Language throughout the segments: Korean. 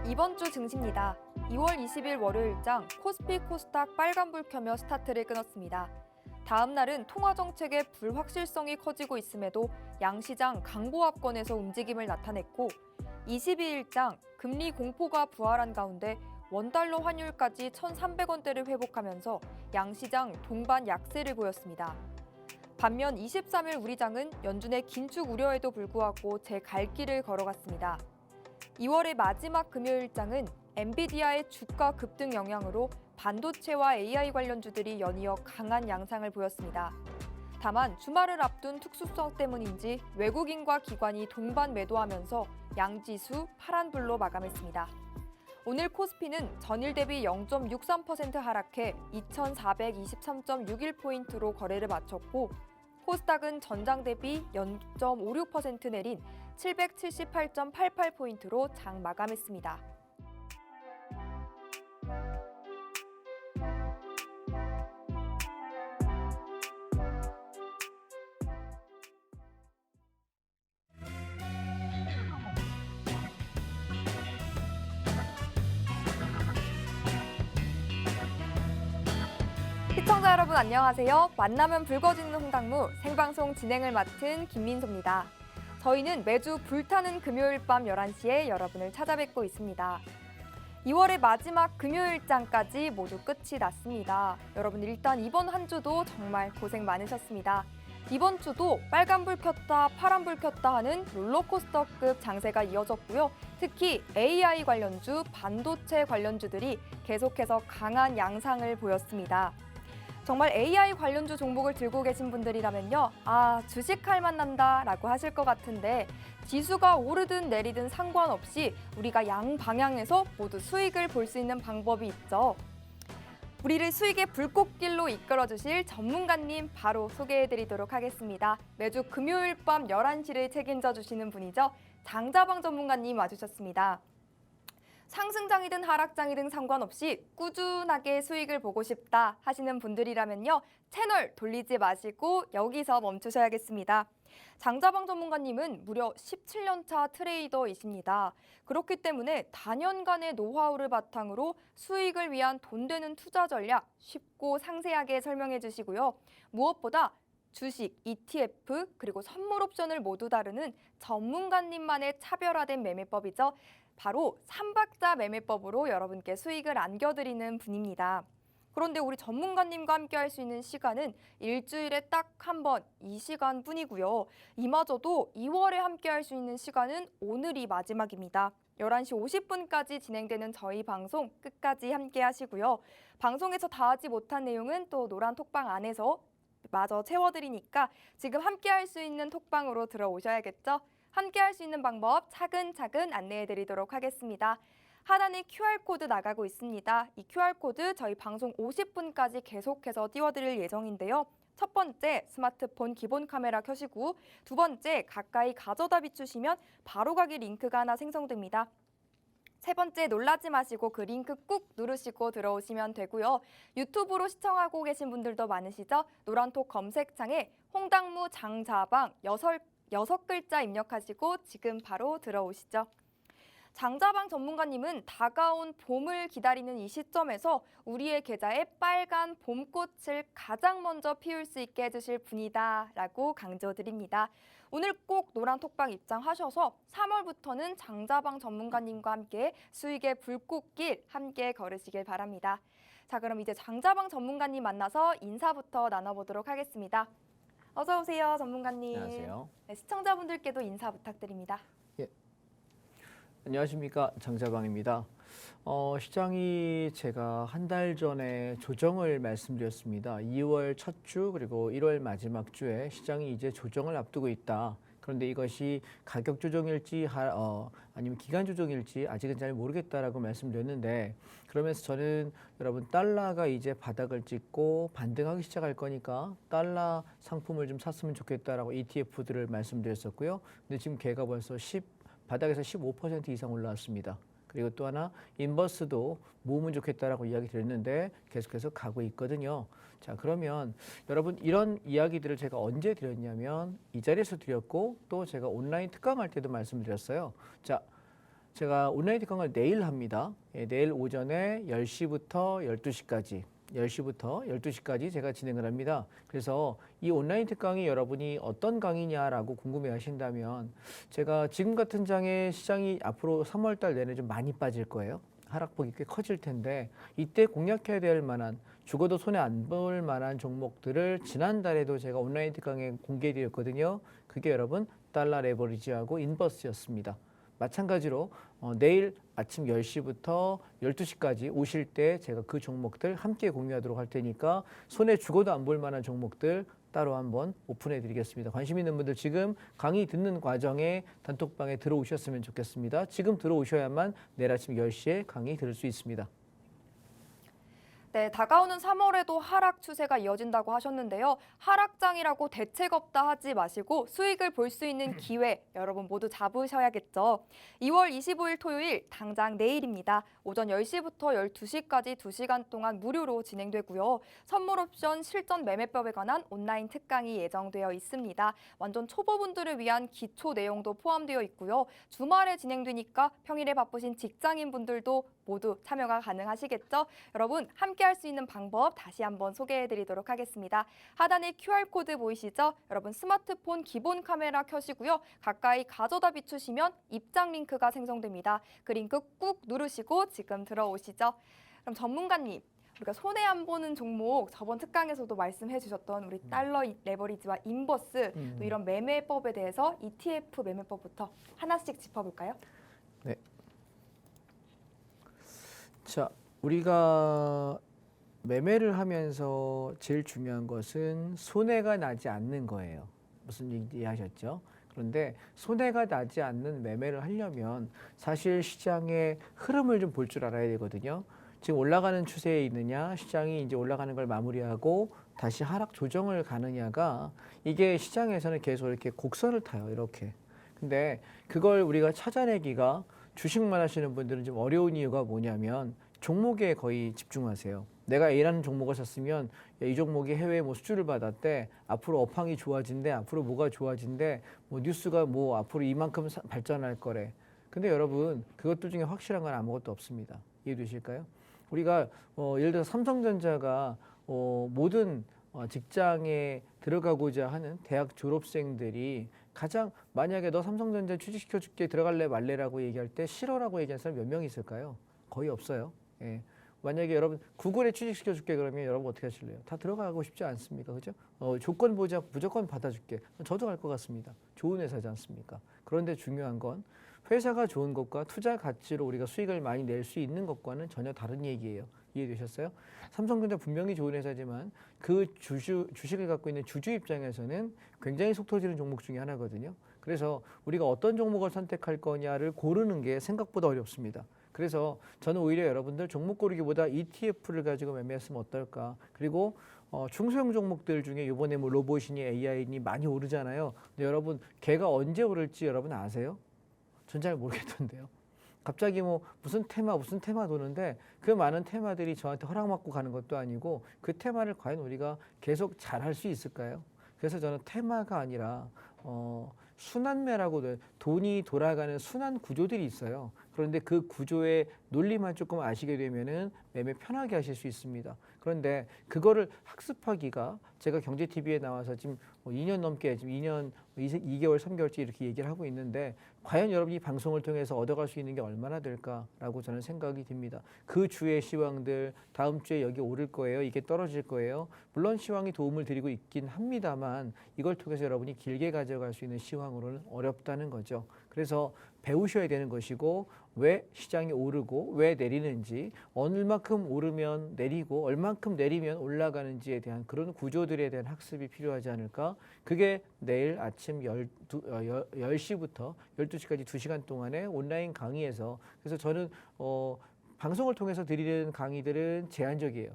이번 주 증시입니다. 2월 20일 월요일장 코스피 코스닥 빨간불 켜며 스타트를 끊었습니다. 다음 날은 통화 정책의 불확실성이 커지고 있음에도 양시장 강보합권에서 움직임을 나타냈고 22일장 금리 공포가 부활한 가운데 원달러 환율까지 1,300원대를 회복하면서 양시장 동반 약세를 보였습니다. 반면 23일 우리장은 연준의 긴축 우려에도 불구하고 제 갈 길을 걸어갔습니다. 2월의 마지막 금요일장은 엔비디아의 주가 급등 영향으로 반도체와 AI 관련주들이 연이어 강한 양상을 보였습니다. 다만 주말을 앞둔 특수성 때문인지 외국인과 기관이 동반 매도하면서 양지수 파란불로 마감했습니다. 오늘 코스피는 전일 대비 0.63% 하락해 2,423.61포인트로 거래를 마쳤고 코스닥은 전장 대비 0.56% 내린 778.88포인트로 장 마감했습니다. 시청자 여러분 안녕하세요. 만나면 붉어지는 홍당무 생방송 진행을 맡은 김민소입니다. 저희는 매주 불타는 금요일 밤 11시에 여러분을 찾아뵙고 있습니다. 2월의 마지막 금요일장까지 모두 끝이 났습니다. 여러분 일단 이번 한 주도 정말 고생 많으셨습니다. 이번 주도 빨간불 켰다 파란불 켰다 하는 롤러코스터급 장세가 이어졌고요. 특히 AI 관련주, 반도체 관련주들이 계속해서 강한 양상을 보였습니다. 정말 AI 관련주 종목을 들고 계신 분들이라면요. 주식할 만난다 라고 하실 것 같은데 지수가 오르든 내리든 상관없이 우리가 양방향에서 모두 수익을 볼 수 있는 방법이 있죠. 우리를 수익의 불꽃길로 이끌어주실 전문가님 바로 소개해드리도록 하겠습니다. 매주 금요일 밤 11시를 책임져 주시는 분이죠. 장자방 전문가님 와주셨습니다. 상승장이든 하락장이든 상관없이 꾸준하게 수익을 보고 싶다 하시는 분들이라면요. 채널 돌리지 마시고 여기서 멈추셔야겠습니다. 장자방 전문가님은 무려 17년차 트레이더이십니다. 그렇기 때문에 다년간의 노하우를 바탕으로 수익을 위한 돈 되는 투자 전략 쉽고 상세하게 설명해 주시고요. 무엇보다 주식, ETF, 그리고 선물 옵션을 모두 다루는 전문가님만의 차별화된 매매법이죠. 바로 3박자 매매법으로 여러분께 수익을 안겨드리는 분입니다. 그런데 우리 전문가님과 함께 할 수 있는 시간은 일주일에 딱 한 번, 이 시간뿐이고요. 이마저도 2월에 함께 할 수 있는 시간은 오늘이 마지막입니다. 11시 50분까지 진행되는 저희 방송 끝까지 함께 하시고요. 방송에서 다 하지 못한 내용은 또 노란 톡방 안에서 마저 채워드리니까 지금 함께 할 수 있는 톡방으로 들어오셔야겠죠? 함께 할 수 있는 방법 차근차근 안내해드리도록 하겠습니다. 하단에 QR코드 나가고 있습니다. 이 QR코드 저희 방송 50분까지 계속해서 띄워드릴 예정인데요. 첫 번째, 스마트폰 기본 카메라 켜시고 두 번째, 가까이 가져다 비추시면 바로 가기 링크가 하나 생성됩니다. 세 번째, 놀라지 마시고 그 링크 꾹 누르시고 들어오시면 되고요. 유튜브로 시청하고 계신 분들도 많으시죠? 노란톡 검색창에 홍당무 장자방 6글자 입력하시고 지금 바로 들어오시죠. 장자방 전문가님은 다가온 봄을 기다리는 이 시점에서 우리의 계좌에 빨간 봄꽃을 가장 먼저 피울 수 있게 해주실 분이다 라고 강조드립니다. 오늘 꼭 노란 톡방 입장하셔서 3월부터는 장자방 전문가님과 함께 수익의 불꽃길 함께 걸으시길 바랍니다. 자, 그럼 이제 장자방 전문가님 만나서 인사부터 나눠보도록 하겠습니다. 어서 오세요, 전문가님. 안녕하세요. 네, 시청자분들께도 인사 부탁드립니다. 안녕하십니까, 장자방입니다. 시장이 제가 한 달 전에 조정을 말씀드렸습니다. 2월 첫 주 그리고 1월 마지막 주에 시장이 이제 조정을 앞두고 있다. 그런데 이것이 가격 조정일지 아니면 기간 조정일지 아직은 잘 모르겠다라고 말씀드렸는데 그러면서 저는 여러분 달러가 이제 바닥을 찍고 반등하기 시작할 거니까 달러 상품을 좀 샀으면 좋겠다라고 ETF들을 말씀드렸었고요. 근데 지금 걔가 벌써 바닥에서 15% 이상 올라왔습니다. 그리고 또 하나 인버스도 모으면 좋겠다라고 이야기 드렸는데 계속해서 가고 있거든요. 자, 그러면 여러분 이런 이야기들을 제가 언제 드렸냐면 이 자리에서 드렸고 또 제가 온라인 특강할 때도 말씀드렸어요. 자, 제가 온라인 특강을 내일 합니다. 예, 내일 오전에 10시부터 12시까지 10시부터 12시까지 제가 진행을 합니다. 그래서 이 온라인 특강이 여러분이 어떤 강의냐라고 궁금해 하신다면 제가 지금 같은 장에 시장이 앞으로 3월 달 내내 좀 많이 빠질 거예요. 하락폭이 꽤 커질 텐데 이때 공략해야 될 만한 죽어도 손에 안 볼 만한 종목들을 지난달에도 제가 온라인 특강에 공개해 드렸거든요. 그게 여러분 달러 레버리지하고 인버스였습니다. 마찬가지로 내일 아침 10시부터 12시까지 오실 때 제가 그 종목들 함께 공유하도록 할 테니까 손에 죽어도 안 볼 만한 종목들 따로 한번 오픈해 드리겠습니다. 관심 있는 분들 지금 강의 듣는 과정에 단톡방에 들어오셨으면 좋겠습니다. 지금 들어오셔야만 내일 아침 10시에 강의 들을 수 있습니다. 네, 다가오는 3월에도 하락 추세가 이어진다고 하셨는데요. 하락장이라고 대책 없다 하지 마시고 수익을 볼 수 있는 기회 여러분 모두 잡으셔야겠죠. 2월 25일 토요일 당장 내일입니다. 오전 10시부터 12시까지 2시간 동안 무료로 진행되고요. 선물 옵션 실전 매매법에 관한 온라인 특강이 예정되어 있습니다. 완전 초보분들을 위한 기초 내용도 포함되어 있고요. 주말에 진행되니까 평일에 바쁘신 직장인분들도 모두 참여가 가능하시겠죠? 여러분 함께 할 수 있는 방법 다시 한번 소개해드리도록 하겠습니다. 하단에 QR코드 보이시죠? 여러분 스마트폰 기본 카메라 켜시고요. 가까이 가져다 비추시면 입장 링크가 생성됩니다. 그 링크 꾹 누르시고 지금 들어오시죠. 그럼 전문가님, 우리가 손해 안 보는 종목 저번 특강에서도 말씀해 주셨던 우리 달러 레버리지와 인버스 또 이런 매매법에 대해서 ETF 매매법부터 하나씩 짚어볼까요? 네. 자, 우리가 매매를 하면서 제일 중요한 것은 손해가 나지 않는 거예요. 무슨 얘기 하셨죠? 그런데 손해가 나지 않는 매매를 하려면 사실 시장의 흐름을 좀 볼 줄 알아야 되거든요. 지금 올라가는 추세에 있느냐, 시장이 이제 올라가는 걸 마무리하고 다시 하락 조정을 가느냐가 이게 시장에서는 계속 이렇게 곡선을 타요. 이렇게. 근데 그걸 우리가 찾아내기가 주식만 하시는 분들은 좀 어려운 이유가 뭐냐면 종목에 거의 집중하세요. 내가 A라는 종목을 샀으면 이 종목이 해외에 뭐 수주를 받았대. 앞으로 업황이 좋아진대. 앞으로 뭐가 좋아진대. 뭐 뉴스가 뭐 앞으로 이만큼 발전할 거래. 근데 여러분 그것들 중에 확실한 건 아무것도 없습니다. 이해되실까요? 우리가 예를 들어 삼성전자가 모든 직장에 들어가고자 하는 대학 졸업생들이 가장 만약에 너 삼성전자 취직시켜줄게 들어갈래 말래라고 얘기할 때 싫어라고 얘기하는 사람 몇 명 있을까요? 거의 없어요. 예. 만약에 여러분 구글에 취직시켜줄게 그러면 여러분 어떻게 하실래요? 다 들어가고 싶지 않습니까? 그죠? 조건 보장 무조건 받아줄게. 저도 갈 것 같습니다. 좋은 회사지 않습니까? 그런데 중요한 건 회사가 좋은 것과 투자 가치로 우리가 수익을 많이 낼 수 있는 것과는 전혀 다른 얘기예요. 이해되셨어요? 삼성전자 분명히 좋은 회사지만 그 주식을 갖고 있는 주주 입장에서는 굉장히 속 터지는 종목 중에 하나거든요. 그래서 우리가 어떤 종목을 선택할 거냐를 고르는 게 생각보다 어렵습니다. 그래서 저는 오히려 여러분들 종목 고르기보다 ETF를 가지고 매매했으면 어떨까. 그리고 중소형 종목들 중에 이번에 뭐 로봇이니 AI니 많이 오르잖아요. 근데 여러분 걔가 언제 오를지 여러분 아세요? 전 잘 모르겠던데요. 갑자기 뭐 무슨 테마 도는데 그 많은 테마들이 저한테 허락받고 가는 것도 아니고 그 테마를 과연 우리가 계속 잘할 수 있을까요? 그래서 저는 테마가 아니라 순환매라고 돈이 돌아가는 순환 구조들이 있어요. 그런데 그 구조의 논리만 조금 아시게 되면은 매매 편하게 하실 수 있습니다. 그런데 그거를 학습하기가 제가 경제TV에 나와서 지금 2년 넘게 지금 2개월, 3개월째 이렇게 얘기를 하고 있는데 과연 여러분이 방송을 통해서 얻어갈 수 있는 게 얼마나 될까라고 저는 생각이 듭니다. 그 주의 시황들 다음 주에 여기 오를 거예요. 이게 떨어질 거예요. 물론 시황이 도움을 드리고 있긴 합니다만 이걸 통해서 여러분이 길게 가져갈 수 있는 시황으로는 어렵다는 거죠. 그래서 배우셔야 되는 것이고 왜 시장이 오르고 왜 내리는지 얼만큼 오르면 내리고 얼만큼 내리면 올라가는지에 대한 그런 구조들에 대한 학습이 필요하지 않을까. 그게 내일 아침 10시부터 12시까지 2시간 동안의 온라인 강의에서 그래서 저는 방송을 통해서 드리는 강의들은 제한적이에요.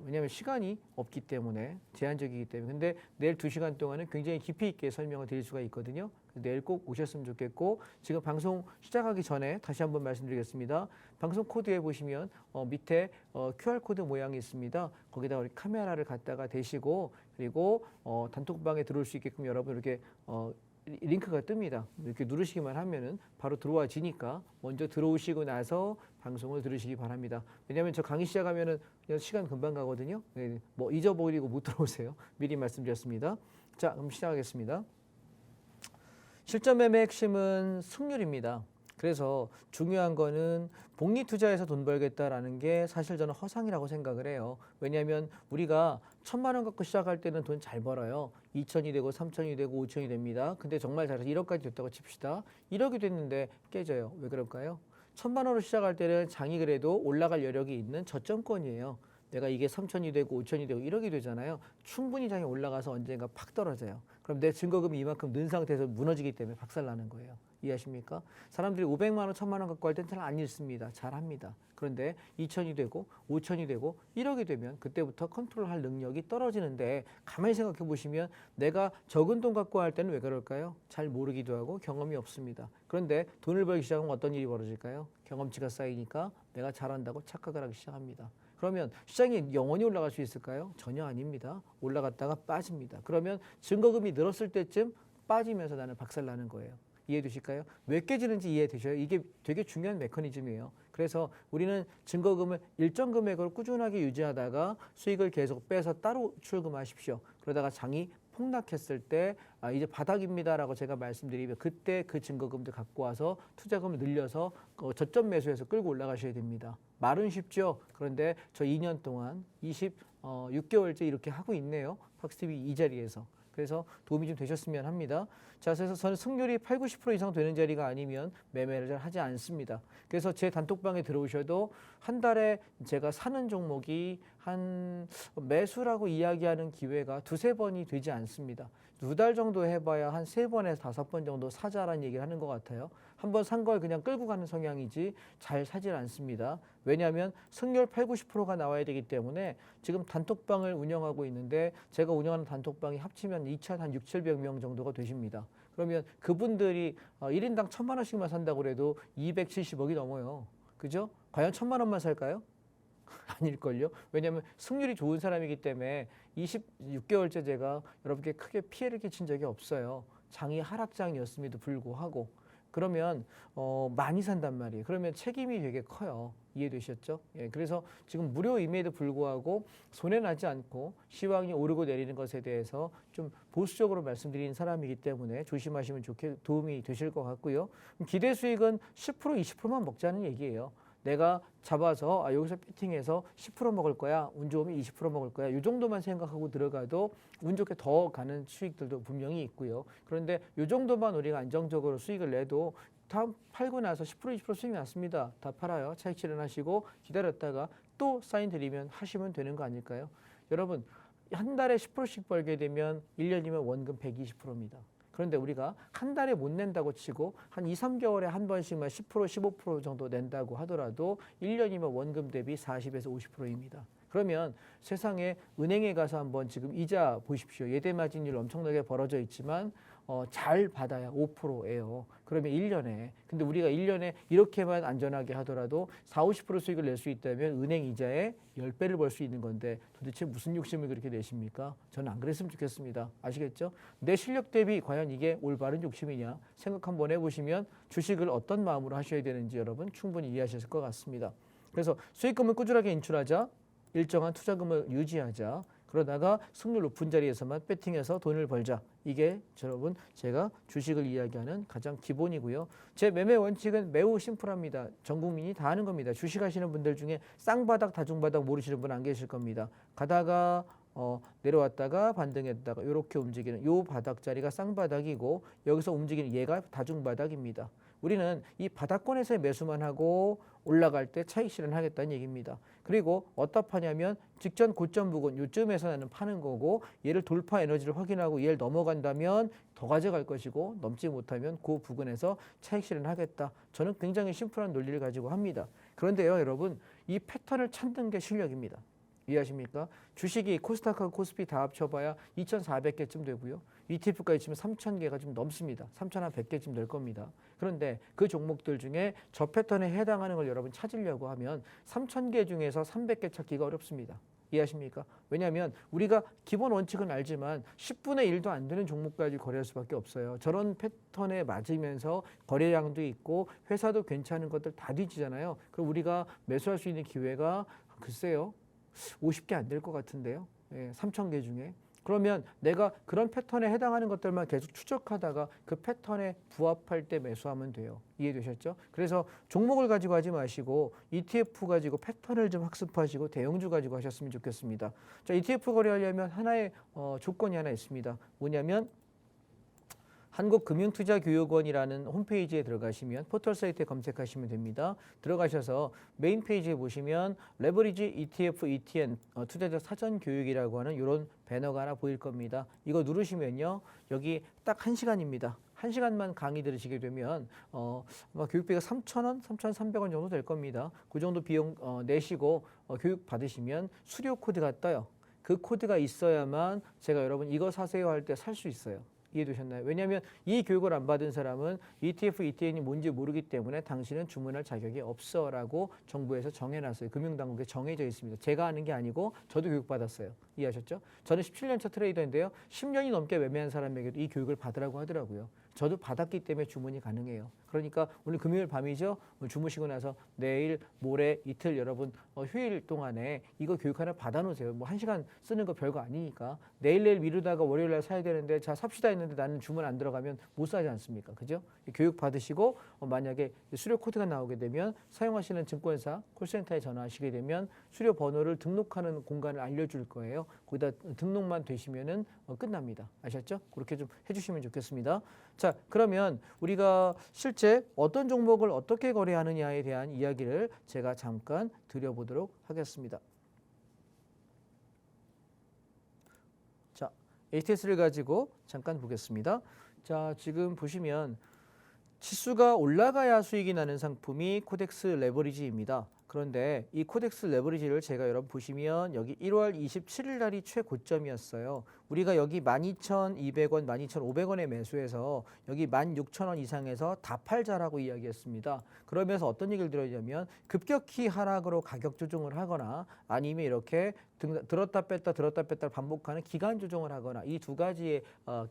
왜냐하면 시간이 없기 때문에 제한적이기 때문에. 근데 내일 2시간 동안은 굉장히 깊이 있게 설명을 드릴 수가 있거든요. 내일 꼭 오셨으면 좋겠고 지금 방송 시작하기 전에 다시 한번 말씀드리겠습니다. 방송 코드에 보시면 밑에 QR코드 모양이 있습니다. 거기다 우리 카메라를 갖다가 대시고 그리고 단톡방에 들어올 수 있게끔 여러분 이렇게 링크가 뜹니다. 이렇게 누르시기만 하면은 바로 들어와지니까 먼저 들어오시고 나서 방송을 들으시기 바랍니다. 왜냐하면 저 강의 시작하면은 그냥 시간 금방 가거든요. 네, 뭐 잊어버리고 못 들어오세요. 미리 말씀드렸습니다. 자, 그럼 시작하겠습니다. 실전 매매의 핵심은 승률입니다. 그래서 중요한 거는 복리 투자해서 돈 벌겠다라는 게 사실 저는 허상이라고 생각을 해요. 왜냐하면 우리가 1,000만 원 갖고 시작할 때는 돈 잘 벌어요. 2천이 되고 3천이 되고 5천이 됩니다. 근데 정말 잘해서 1억까지 됐다고 칩시다. 1억이 됐는데 깨져요. 왜 그럴까요? 1,000만 원으로 시작할 때는 장이 그래도 올라갈 여력이 있는 저점권이에요. 내가 이게 3천이 되고 5천이 되고 1억이 되잖아요. 충분히 장이 올라가서 언젠가 팍 떨어져요. 그럼 내 증거금이 이만큼 는 상태에서 무너지기 때문에 박살나는 거예요. 이해하십니까? 사람들이 500만 원, 1,000만 원 갖고 할 땐 잘 안 읽습니다. 잘 합니다. 그런데 2천이 되고 5천이 되고 1억이 되면 그때부터 컨트롤할 능력이 떨어지는데 가만히 생각해 보시면 내가 적은 돈 갖고 할 때는 왜 그럴까요? 잘 모르기도 하고 경험이 없습니다. 그런데 돈을 벌기 시작하면 어떤 일이 벌어질까요? 경험치가 쌓이니까 내가 잘한다고 착각을 하기 시작합니다. 그러면 시장이 영원히 올라갈 수 있을까요? 전혀 아닙니다. 올라갔다가 빠집니다. 그러면 증거금이 늘었을 때쯤 빠지면서 나는 박살나는 거예요. 이해되실까요? 왜 깨지는지 이해되셔요? 이게 되게 중요한 메커니즘이에요. 그래서 우리는 증거금을 일정 금액으로 꾸준하게 유지하다가 수익을 계속 빼서 따로 출금하십시오. 그러다가 장이 폭락했을 때 이제 바닥입니다라고 제가 말씀드리면 그때 그 증거금들 갖고 와서 투자금을 늘려서 저점 매수해서 끌고 올라가셔야 됩니다. 말은 쉽죠. 그런데 저 2년 동안 26개월째 이렇게 하고 있네요. 팍스TV 이 자리에서. 그래서 도움이 좀 되셨으면 합니다. 자, 그래서 저는 승률이 8, 90% 이상 되는 자리가 아니면 매매를 잘 하지 않습니다. 그래서 제 단톡방에 들어오셔도 한 달에 제가 사는 종목이 한 매수라고 이야기하는 기회가 두세 번이 되지 않습니다. 2달 정도 해봐야 한 3번에서 5번 정도 사자라는 얘기를 하는 것 같아요. 한번 산 걸 그냥 끌고 가는 성향이지 잘 사질 않습니다. 왜냐하면 승률 8, 90%가 나와야 되기 때문에 지금 단톡방을 운영하고 있는데 제가 운영하는 단톡방이 합치면 2천 한 6, 700명 정도가 되십니다. 그러면 그분들이 1인당 1,000만 원씩만 산다고 해도 270억이 넘어요. 그죠? 과연 1,000만 원만 살까요? 아닐걸요. 왜냐하면 승률이 좋은 사람이기 때문에 26개월째 제가 여러분께 크게 피해를 끼친 적이 없어요. 장이 하락장이었음에도 불구하고. 그러면 많이 산단 말이에요. 그러면 책임이 되게 커요. 이해되셨죠? 예, 그래서 지금 무료임에도 불구하고 손해나지 않고 시황이 오르고 내리는 것에 대해서 좀 보수적으로 말씀드리는 사람이기 때문에 조심하시면 좋게 도움이 되실 것 같고요. 기대 수익은 10%, 20%만 먹자는 얘기예요. 내가 잡아서 여기서 배팅해서 10% 먹을 거야. 운 좋으면 20% 먹을 거야. 이 정도만 생각하고 들어가도 운 좋게 더 가는 수익들도 분명히 있고요. 그런데 이 정도만 우리가 안정적으로 수익을 내도 다 팔고 나서 10%, 20% 수익이 났습니다. 다 팔아요. 차익 실현하시고 기다렸다가 또 사인 드리면 하시면 되는 거 아닐까요? 여러분 한 달에 10%씩 벌게 되면 1년이면 원금 120%입니다. 그런데 우리가 한 달에 못 낸다고 치고 한 2, 3개월에 한 번씩만 10%, 15% 정도 낸다고 하더라도 1년이면 원금 대비 40에서 50%입니다. 그러면 세상에 은행에 가서 한번 지금 이자 보십시오. 예대 마진율 엄청나게 벌어져 있지만 잘 받아야 5%예요. 그러면 1년에. 근데 우리가 1년에 이렇게만 안전하게 하더라도 4, 50% 수익을 낼 수 있다면 은행 이자에 10배를 벌 수 있는 건데 도대체 무슨 욕심을 그렇게 내십니까? 저는 안 그랬으면 좋겠습니다. 아시겠죠? 내 실력 대비 과연 이게 올바른 욕심이냐 생각 한번 해보시면 주식을 어떤 마음으로 하셔야 되는지 여러분 충분히 이해하셨을 것 같습니다. 그래서 수익금을 꾸준하게 인출하자. 일정한 투자금을 유지하자. 그러다가 승률 높은 자리에서만 배팅해서 돈을 벌자. 이게 여러분 제가 주식을 이야기하는 가장 기본이고요. 제 매매 원칙은 매우 심플합니다. 전 국민이 다 아는 겁니다. 주식하시는 분들 중에 쌍바닥, 다중바닥 모르시는 분 안 계실 겁니다. 가다가 내려왔다가 반등했다가 이렇게 움직이는 요 바닥 자리가 쌍바닥이고 여기서 움직이는 얘가 다중바닥입니다. 우리는 이 바닥권에서의 매수만 하고 올라갈 때 차익 실현하겠다는 얘기입니다. 그리고 어디다 파냐면 직전 고점 부근 요쯤에서 나는 파는 거고 얘를 돌파 에너지를 확인하고 얘를 넘어간다면 더 가져갈 것이고 넘지 못하면 그 부근에서 차익 실현하겠다. 저는 굉장히 심플한 논리를 가지고 합니다. 그런데요 여러분 이 패턴을 찾는 게 실력입니다. 이해하십니까? 주식이 코스닥하고 코스피 다 합쳐봐야 2,400개쯤 되고요. ETF까지 치면 3,000개가 좀 넘습니다. 3,100개쯤 될 겁니다. 그런데 그 종목들 중에 저 패턴에 해당하는 걸 여러분 찾으려고 하면 3,000개 중에서 300개 찾기가 어렵습니다. 이해하십니까? 왜냐하면 우리가 기본 원칙은 알지만 10분의 1도 안 되는 종목까지 거래할 수밖에 없어요. 저런 패턴에 맞으면서 거래량도 있고 회사도 괜찮은 것들 다 뒤지잖아요. 그럼 우리가 매수할 수 있는 기회가 글쎄요. 50개 안 될 것 같은데요. 3,000개 중에. 그러면 내가 그런 패턴에 해당하는 것들만 계속 추적하다가 그 패턴에 부합할 때 매수하면 돼요. 이해되셨죠? 그래서 종목을 가지고 하지 마시고 ETF 가지고 패턴을 좀 학습하시고 대형주 가지고 하셨으면 좋겠습니다. 자, ETF 거래하려면 하나의 조건이 하나 있습니다. 뭐냐면 한국금융투자교육원이라는 홈페이지에 들어가시면 포털 사이트에 검색하시면 됩니다. 들어가셔서 메인 페이지에 보시면 레버리지 ETF ETN 투자자 사전 교육이라고 하는 이런 배너가 하나 보일 겁니다. 이거 누르시면요. 여기 딱 1시간입니다. 1시간만 강의 들으시게 되면 아마 교육비가 3,000원, 3,300원 정도 될 겁니다. 그 정도 비용 내시고 교육 받으시면 수료 코드가 떠요. 그 코드가 있어야만 제가 여러분 이거 사세요 할 때 살 수 있어요. 이해되셨나요? 왜냐하면 이 교육을 안 받은 사람은 ETF, ETN이 뭔지 모르기 때문에 당신은 주문할 자격이 없어라고 정부에서 정해놨어요. 금융당국에 정해져 있습니다. 제가 하는 게 아니고 저도 교육받았어요. 이해하셨죠? 저는 17년차 트레이더인데요. 10년이 넘게 매매한 사람에게도 이 교육을 받으라고 하더라고요. 저도 받았기 때문에 주문이 가능해요. 그러니까 오늘 금요일 밤이죠. 오늘 주무시고 나서 내일, 모레, 이틀 여러분 휴일 동안에 이거 교육 하나 받아놓으세요. 뭐 1시간 쓰는 거 별거 아니니까. 내일 미루다가 월요일 날 사야 되는데 자 삽시다 했는데 나는 주문 안 들어가면 못 사지 않습니까? 그죠? 교육 받으시고 만약에 수료 코드가 나오게 되면 사용하시는 증권사 콜센터에 전화하시게 되면 수료 번호를 등록하는 공간을 알려줄 거예요. 거기다 등록만 되시면은 끝납니다. 아셨죠? 그렇게 좀 해주시면 좋겠습니다. 자, 그러면 우리가 실제 어떤 종목을 어떻게 거래하느냐에 대한 이야기를 제가 잠깐 드려보도록 하겠습니다. 자, HTS를 가지고 잠깐 보겠습니다. 자, 지금 보시면 지수가 올라가야 수익이 나는 상품이 코덱스 레버리지입니다. 그런데 이 코덱스 레버리지를 제가 여러분 보시면 여기 1월 27일 날이 최고점이었어요. 우리가 여기 12,200원, 12,500원에 매수해서 여기 16,000원 이상에서 다 팔자라고 이야기했습니다. 그러면서 어떤 얘기를 들었냐면 급격히 하락으로 가격 조정을 하거나 아니면 이렇게 들었다 뺐다 반복하는 기간 조정을 하거나 이 두 가지의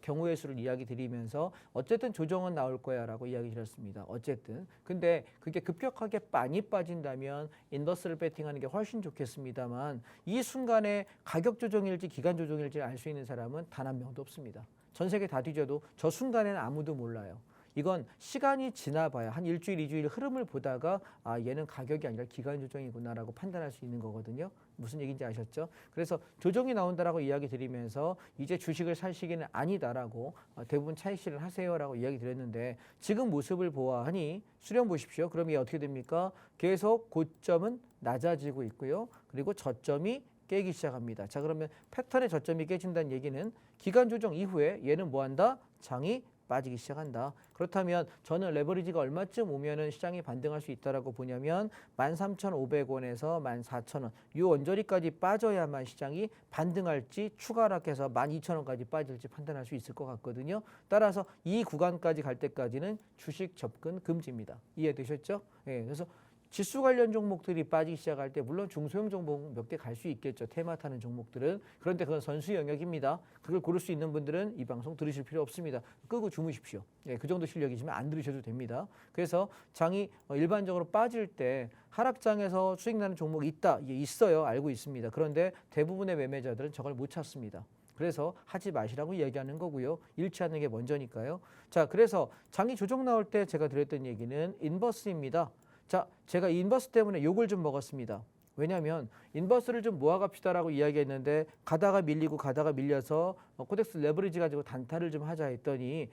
경우의 수를 이야기 드리면서 어쨌든 조정은 나올 거야 라고 이야기 드렸습니다. 어쨌든. 근데 그게 급격하게 많이 빠진다면 인버스를 배팅하는 게 훨씬 좋겠습니다만 이 순간에 가격 조정일지 기간 조정일지 알 수 있는 사람은 단 한 명도 없습니다. 전 세계 다 뒤져도 저 순간에는 아무도 몰라요. 이건 시간이 지나봐야 한 일주일, 이주일 흐름을 보다가 아 얘는 가격이 아니라 기간 조정이구나라고 판단할 수 있는 거거든요. 무슨 얘기인지 아셨죠? 그래서 조정이 나온다라고 이야기 드리면서 이제 주식을 살 시기는 아니다라고 대부분 차익 실현 하세요라고 이야기 드렸는데 지금 모습을 보아하니 수렴 보십시오. 그럼 이게 어떻게 됩니까? 계속 고점은 낮아지고 있고요. 그리고 저점이 깨기 시작합니다. 자, 그러면 패턴의 저점이 깨진다는 얘기는 기간 조정 이후에 얘는 뭐한다? 장이 빠지기 시작한다. 그렇다면 저는 레버리지가 얼마쯤 오면은 시장이 반등할 수 있다라고 보냐면 13,500원에서 14,000원 이 언저리까지 빠져야만 시장이 반등할지 추가 하락해서 12,000원까지 빠질지 판단할 수 있을 것 같거든요. 따라서 이 구간까지 갈 때까지는 주식 접근 금지입니다. 이해되셨죠? 예, 그래서 지수 관련 종목들이 빠지기 시작할 때 물론 중소형 종목 몇 개 갈 수 있겠죠. 테마 타는 종목들은. 그런데 그건 선수 영역입니다. 그걸 고를 수 있는 분들은 이 방송 들으실 필요 없습니다. 끄고 주무십시오. 예, 그 정도 실력이시면 안 들으셔도 됩니다. 그래서 장이 일반적으로 빠질 때 하락장에서 수익 나는 종목이 있다. 이게 있어요. 알고 있습니다. 그런데 대부분의 매매자들은 저걸 못 찾습니다. 그래서 하지 마시라고 얘기하는 거고요. 잃지 않는 게 먼저니까요. 자, 그래서 장이 조정 나올 때 제가 드렸던 얘기는 인버스입니다. 자, 제가 인버스 때문에 욕을 좀 먹었습니다. 왜냐하면 인버스를 좀 모아갑시다라고 이야기했는데 가다가 밀리고 가다가 밀려서 코덱스 레버리지 가지고 단타를 좀 하자 했더니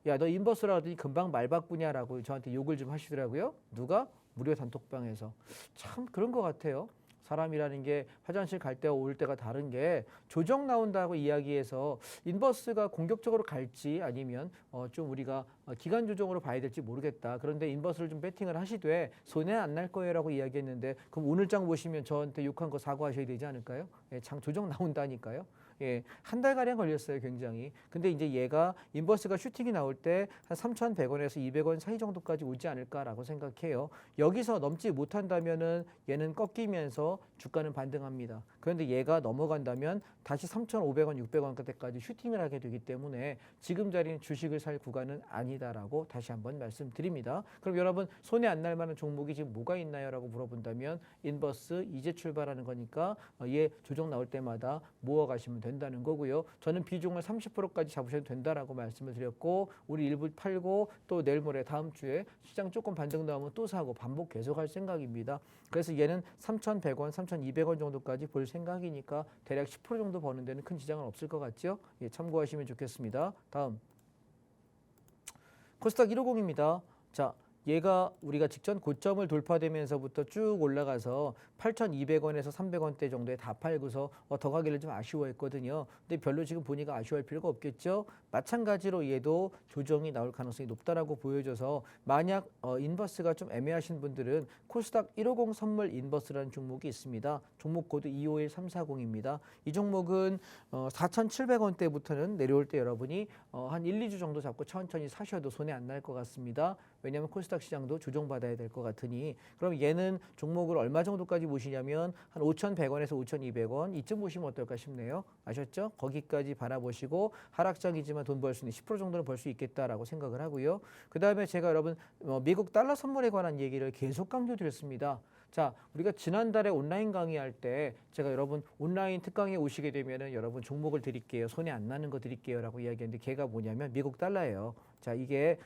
야, 너 인버스라 하더니 금방 말 바꾸냐라고 저한테 욕을 좀 하시더라고요. 누가? 무료 단톡방에서. 참 그런 것 같아요. 사람이라는 게 화장실 갈 때와 올 때가 다른 게 조정 나온다고 이야기해서 인버스가 공격적으로 갈지 아니면 좀 우리가 기간 조정으로 봐야 될지 모르겠다. 그런데 인버스를 좀 배팅을 하시되 손해 안 날 거예요라고 이야기했는데 그럼 오늘 장 보시면 저한테 욕한 거 사과하셔야 되지 않을까요? 예, 장 조정 나온다니까요. 예, 한 달가량 걸렸어요, 굉장히. 근데 이제 얘가 인버스가 슈팅이 나올 때 한 3,100원에서 200원 사이 정도까지 오지 않을까라고 생각해요. 여기서 넘지 못한다면은 얘는 꺾이면서 주가는 반등합니다. 그런데 얘가 넘어간다면 다시 3,500원, 600원 그때까지 슈팅을 하게 되기 때문에 지금 자리는 주식을 살 구간은 아니다라고 다시 한번 말씀드립니다. 그럼 여러분 손에 안 날 만한 종목이 지금 뭐가 있나요? 라고 물어본다면 인버스 이제 출발하는 거니까 얘 조정 나올 때마다 모아 가시면 된다는 거고요. 저는 비중을 30%까지 잡으셔도 된다라고 말씀을 드렸고 우리 일부 팔고 또 내일 모레 다음 주에 시장 조금 반등 나오면 또 사고 반복 계속할 생각입니다. 그래서 얘는 3,100원, 3,200원 정도까지 볼 생각이니까 대략 10% 정도 버는 데는 큰 지장은 없을 것 같죠? 예, 참고하시면 좋겠습니다. 다음 코스닥 150입니다. 자, 얘가 우리가 직전 고점을 돌파되면서부터 쭉 올라가서 8,200원에서 300원대 정도에 다 팔고서 더 가기를 좀 아쉬워했거든요. 근데 별로 지금 보니까 아쉬워할 필요가 없겠죠. 마찬가지로 얘도 조정이 나올 가능성이 높다라고 보여져서 만약 인버스가 좀 애매하신 분들은 코스닥 150 선물 인버스라는 종목이 있습니다. 종목 코드 251340입니다. 이 종목은 4,700원대부터는 내려올 때 여러분이 한 1, 2주 정도 잡고 천천히 사셔도 손해 안 날 것 같습니다. 왜냐하면 코스닥 시장도 조정받아야 될 것 같으니 그럼 얘는 종목을 얼마 정도까지 보시냐면 한 5,100원에서 5,200원 이쯤 보시면 어떨까 싶네요. 아셨죠? 거기까지 바라보시고 하락장이지만 돈 벌 수 있는 10% 정도는 벌 수 있겠다라고 생각을 하고요. 그 다음에 제가 여러분 미국 달러 선물에 관한 얘기를 계속 강조드렸습니다. 자, 우리가 지난달에 온라인 강의할 때 제가 여러분 온라인 특강에 오시게 되면은 여러분 종목을 드릴게요. 손해 안 나는 거 드릴게요라고 이야기했는데 걔가 뭐냐면 미국 달러예요. 자, 이게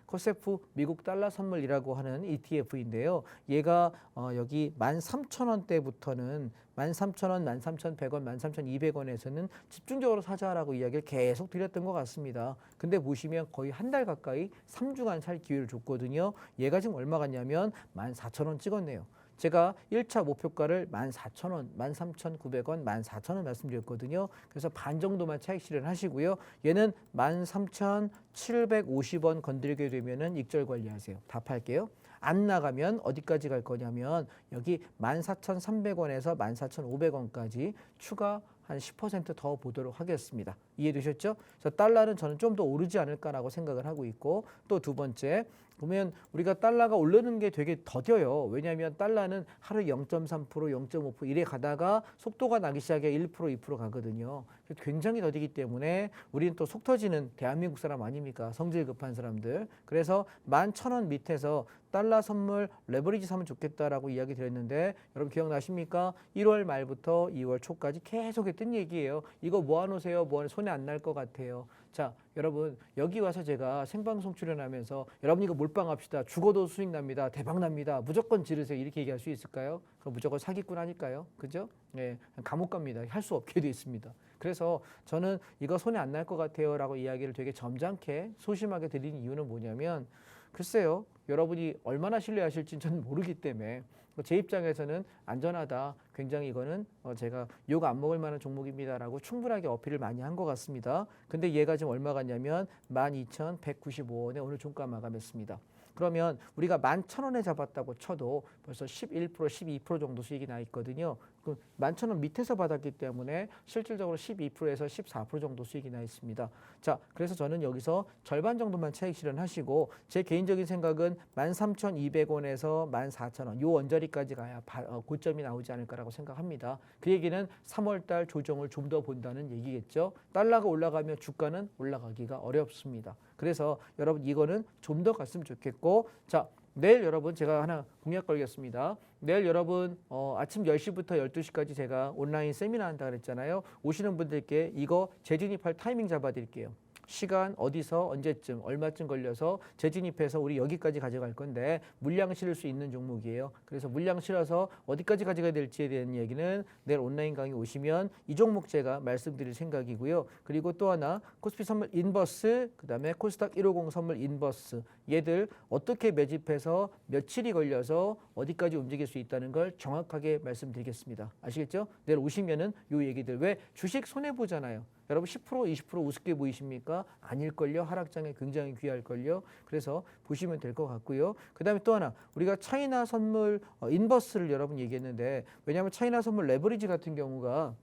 코세프 미국 달러 선물이라고 하는 ETF인데요. 얘가 여기 13,000원대부터는 13,000원, 13,100원, 13,200원에서는 집중적으로 사자라고 이야기를 계속 드렸던 것 같습니다. 근데 보시면 거의 한 달 가까이 3주간 살 기회를 줬거든요. 얘가 지금 얼마 갔냐면 14,000원 찍었네요. 제가 1차 목표가를 14,000원, 13,900원, 14,000원 말씀드렸거든요. 그래서 반 정도만 차익 실현하시고요. 얘는 13,750원 건드리게 되면은 익절 관리하세요. 다 팔게요. 안 나가면 어디까지 갈 거냐면 여기 14,300원에서 14,500원까지 추가 한 10% 더 보도록 하겠습니다. 이해되셨죠? 그래서 달러는 저는 좀 더 오르지 않을까라고 생각을 하고 있고 또 두 번째 보면 우리가 달러가 오르는 게 되게 더뎌요. 왜냐하면 달러는 하루 0.3%, 0.5% 이래 가다가 속도가 나기 시작해 1%, 2% 가거든요. 굉장히 더디기 때문에 우리는 또 속 터지는 대한민국 사람 아닙니까? 성질 급한 사람들. 그래서 11,000원 밑에서 달러 선물 레버리지 사면 좋겠다라고 이야기 드렸는데 여러분 기억나십니까? 1월 말부터 2월 초까지 계속 했던 얘기예요. 이거 모아놓으세요. 손에 안 날 것 같아요. 자, 여러분 여기 와서 제가 생방송 출연하면서 여러분 이거 몰빵합시다. 죽어도 수익 납니다. 대박 납니다. 무조건 지르세요. 이렇게 얘기할 수 있을까요? 그럼 무조건 사기꾼 아닐까요? 그죠? 네, 감옥 갑니다. 할 수 없게 돼 있습니다. 그래서 저는 이거 손에 안 날 것 같아요 라고 이야기를 되게 점잖게 소심하게 드리는 이유는 뭐냐면 글쎄요. 여러분이 얼마나 신뢰하실지는 저는 모르기 때문에 제 입장에서는 안전하다. 굉장히 이거는 제가 욕 안 먹을 만한 종목입니다라고 충분하게 어필을 많이 한 것 같습니다. 근데 얘가 지금 얼마 갔냐면 12,195원에 오늘 종가 마감했습니다. 그러면 우리가 11,000원에 잡았다고 쳐도 벌써 11%, 12% 정도 수익이 나 있거든요. 그 11,000원 밑에서 받았기 때문에 실질적으로 12%에서 14% 정도 수익이 나 있습니다. 자, 그래서 저는 여기서 절반 정도만 차익 실현하시고 제 개인적인 생각은 13,200원에서 14,000원 요 언저리까지 가야 고점이 나오지 않을까라고 생각합니다. 그 얘기는 3월달 조정을 좀 더 본다는 얘기겠죠. 달러가 올라가면 주가는 올라가기가 어렵습니다. 그래서 여러분 이거는 좀 더 갔으면 좋겠고 자 내일 여러분 제가 하나 공약 걸겠습니다. 내일 여러분 아침 10시부터 12시까지 제가 온라인 세미나 한다 그랬잖아요. 오시는 분들께 이거 재진입할 타이밍 잡아드릴게요. 시간 어디서 언제쯤 얼마쯤 걸려서 재진입해서 우리 여기까지 가져갈 건데 물량 실을 수 있는 종목이에요. 그래서 물량 실어서 어디까지 가져가야 될지에 대한 얘기는 내일 온라인 강의 오시면 이 종목 제가 말씀드릴 생각이고요. 그리고 또 하나 코스피 선물 인버스 그다음에 코스닥 150 선물 인버스 얘들 어떻게 매집해서 며칠이 걸려서 어디까지 움직일 수 있다는 걸 정확하게 말씀드리겠습니다. 아시겠죠? 내일 오시면은 요 얘기들 왜 주식 손해 보잖아요. 여러분 10% 20% 우습게 보이십니까? 아닐걸요. 하락장에 굉장히 귀할걸요. 그래서 보시면 될 것 같고요. 그 다음에 또 하나 우리가 차이나 선물 인버스를 여러분 얘기했는데 왜냐하면 차이나 선물 레버리지 같은 경우가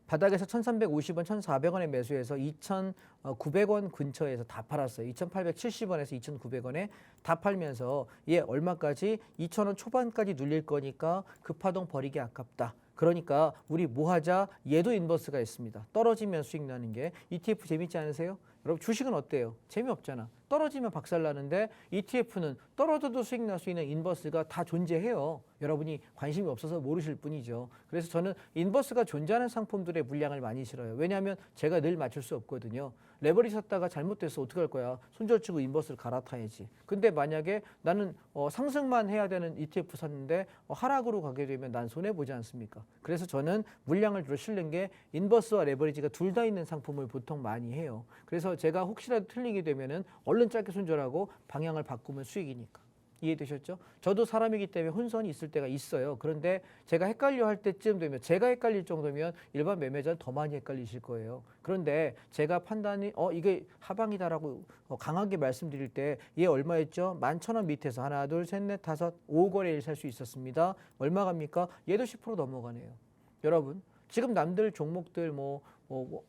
바닥에서 1,350원, 1,400원에 매수해서 2,900원 근처에서 다 팔았어요. 2,870원에서 2,900원에 다 팔면서 얘 얼마까지? 2,000원 초반까지 눌릴 거니까 그 파동 버리기 아깝다. 그러니까 우리 뭐 하자? 얘도 인버스가 있습니다. 떨어지면 수익 나는 게. ETF 재밌지 않으세요? 여러분 주식은 어때요? 재미없잖아. 떨어지면 박살나는데 ETF는 떨어져도 수익 날 수 있는 인버스가 다 존재해요. 여러분이 관심이 없어서 모르실 뿐이죠. 그래서 저는 인버스가 존재하는 상품들의 물량을 많이 실어요. 왜냐하면 제가 늘 맞출 수 없거든요. 레버리 샀다가 잘못돼서 어떻게 할 거야? 손절치고 인버스를 갈아타야지. 근데 만약에 나는 상승만 해야 되는 ETF 샀는데 하락으로 가게 되면 난 손해보지 않습니까? 그래서 저는 물량을 주로 실는 게 인버스와 레버리지가 둘 다 있는 상품을 보통 많이 해요. 그래서 제가 혹시라도 틀리게 되면은 얼른 짧게 손절하고 방향을 바꾸면 수익이니까. 이해되셨죠? 저도 사람이기 때문에 혼선이 있을 때가 있어요. 그런데 제가 헷갈려 할 때쯤 되면, 제가 헷갈릴 정도면 일반 매매자는 더 많이 헷갈리실 거예요. 그런데 제가 판단이 이게 하방이다라고 강하게 말씀드릴 때 얘 얼마였죠? 11,000원 밑에서 하나, 둘, 셋, 넷, 다섯, 5거래일 살 수 있었습니다. 얼마 갑니까? 얘도 10% 넘어가네요. 여러분 지금 남들 종목들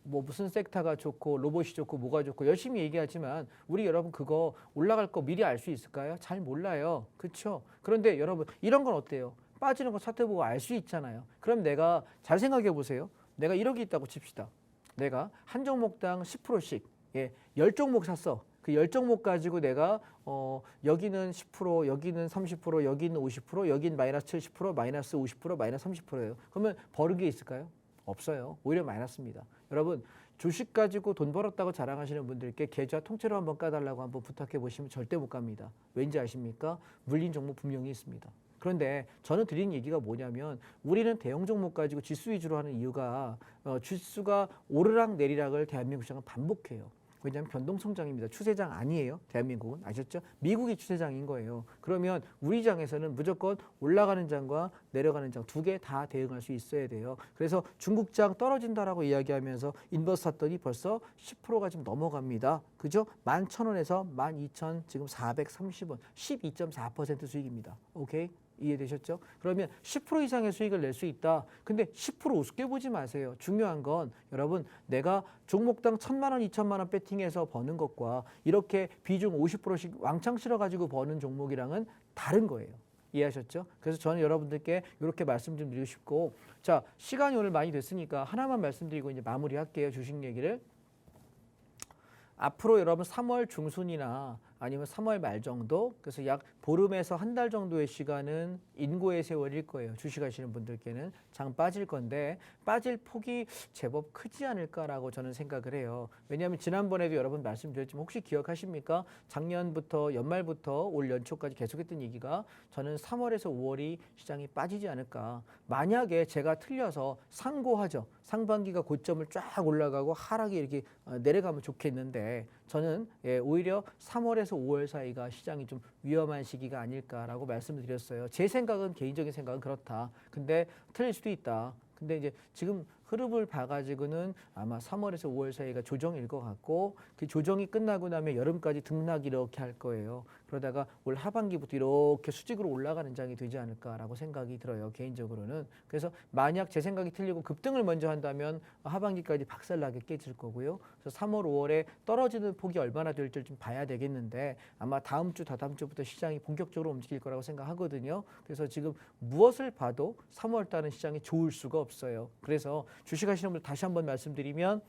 무슨 섹터가 좋고 로봇이 좋고 뭐가 좋고 열심히 얘기하지만 우리 여러분 그거 올라갈 거 미리 알 수 있을까요? 잘 몰라요. 그렇죠? 그런데 여러분 이런 건 어때요? 빠지는 거 차트 보고 알 수 있잖아요. 그럼 내가 잘 생각해 보세요. 내가 1억이 있다고 칩시다. 내가 한 종목당 10%씩 10종목 샀어. 그 10종목 가지고 내가 여기는 10%, 여기는 30%, 여기는 50%, 여기는 마이너스 70%, 마이너스 50%, 마이너스 30%예요. 그러면 버는 게 있을까요? 없어요. 오히려 마이너스입니다. 여러분 주식 가지고 돈 벌었다고 자랑하시는 분들께 계좌 통째로 한번 까달라고 한번 부탁해 보시면 절대 못 갑니다. 왠지 아십니까? 물린 종목 분명히 있습니다. 그런데 저는 드린 얘기가 뭐냐면 우리는 대형 종목 가지고 지수 위주로 하는 이유가 지수가 오르락 내리락을 대한민국 시장은 반복해요. 왜냐하면 변동성장입니다. 추세장 아니에요. 대한민국은. 아셨죠? 미국이 추세장인 거예요. 그러면 우리 장에서는 무조건 올라가는 장과 내려가는 장 두 개 다 대응할 수 있어야 돼요. 그래서 중국장 떨어진다라고 이야기하면서 인버스 샀더니 벌써 10%가 지금 넘어갑니다. 그죠? 11,000원에서 12,000 지금 430원. 12.4% 수익입니다. 오케이? 이해되셨죠? 그러면 10% 이상의 수익을 낼 수 있다. 근데 10% 우습게 보지 마세요. 중요한 건 여러분 내가 종목당 1,000만 원, 2,000만 원 배팅해서 버는 것과 이렇게 비중 50%씩 왕창 실어가지고 버는 종목이랑은 다른 거예요. 이해하셨죠? 그래서 저는 여러분들께 이렇게 말씀 좀 드리고 싶고, 자 시간이 오늘 많이 됐으니까 하나만 말씀드리고 이제 마무리할게요. 주식 얘기를. 앞으로 여러분 3월 중순이나 아니면 3월 말 정도, 그래서 약 보름에서 한 달 정도의 시간은 인고의 세월일 거예요. 주식하시는 분들께는 장 빠질 건데 빠질 폭이 제법 크지 않을까라고 저는 생각을 해요. 왜냐하면 지난번에도 여러분 말씀드렸지만 혹시 기억하십니까? 작년부터 연말부터 올 연초까지 계속했던 얘기가 저는 3월에서 5월이 시장이 빠지지 않을까. 만약에 제가 틀려서 상고하죠. 상반기가 고점을 쫙 올라가고 하락이 이렇게 내려가면 좋겠는데 저는 오히려 3월에서 5월 사이가 시장이 좀 위험한 시기가 아닐까라고 말씀을 드렸어요. 제 생각은 개인적인 생각은 그렇다. 근데 틀릴 수도 있다. 근데 이제 지금 흐름을 봐가지고는 아마 3월에서 5월 사이가 조정일 것 같고 그 조정이 끝나고 나면 여름까지 등락 이렇게 할 거예요. 그러다가 올 하반기부터 이렇게 수직으로 올라가는 장이 되지 않을까라고 생각이 들어요. 개인적으로는. 그래서 만약 제 생각이 틀리고 급등을 먼저 한다면 하반기까지 박살나게 깨질 거고요. 그래서 3월, 5월에 떨어지는 폭이 얼마나 될지 좀 봐야 되겠는데 아마 다음 주, 다다음 주부터 시장이 본격적으로 움직일 거라고 생각하거든요. 그래서 지금 무엇을 봐도 3월 달은 시장이 좋을 수가 없어요. 그래서 주식하시는 분들 다시 한번 말씀드리면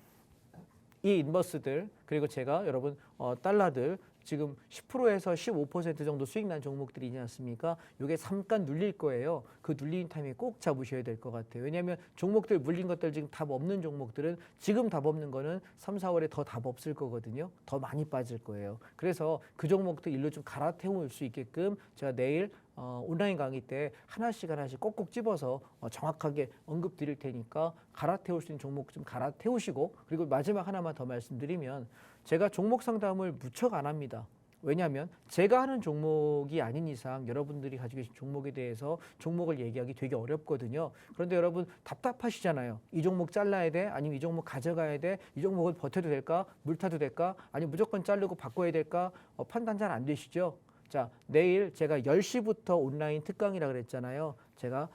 이 인버스들 그리고 제가 여러분 달러들 지금 10%에서 15% 정도 수익 난 종목들이 있지 않습니까? 이게 잠깐 눌릴 거예요. 그 눌리는 타이밍에 꼭 잡으셔야 될 것 같아요. 왜냐하면 종목들 물린 것들 지금 답 없는 종목들은 지금 답 없는 거는 3, 4월에 더 답 없을 거거든요. 더 많이 빠질 거예요. 그래서 그 종목들 일로 좀 갈아태울 수 있게끔 제가 내일 온라인 강의 때 하나씩 꼭꼭 집어서 정확하게 언급 드릴 테니까 갈아태울 수 있는 종목 좀 갈아태우시고 그리고 마지막 하나만 더 말씀드리면 제가 종목 상담을 무척 안 합니다. 왜냐하면 제가 하는 종목이 아닌 이상 여러분들이 가지고 계신 종목에 대해서 종목을 얘기하기 되게 어렵거든요. 그런데 여러분 답답하시잖아요. 이 종목 잘라야 돼? 아니면 이 종목 가져가야 돼? 이 종목을 버텨도 될까? 물타도 될까? 아니면 무조건 자르고 바꿔야 될까? 판단 잘 안 되시죠? 자, 내일 제가 10시부터 온라인 특강이라 그랬잖아요. 제가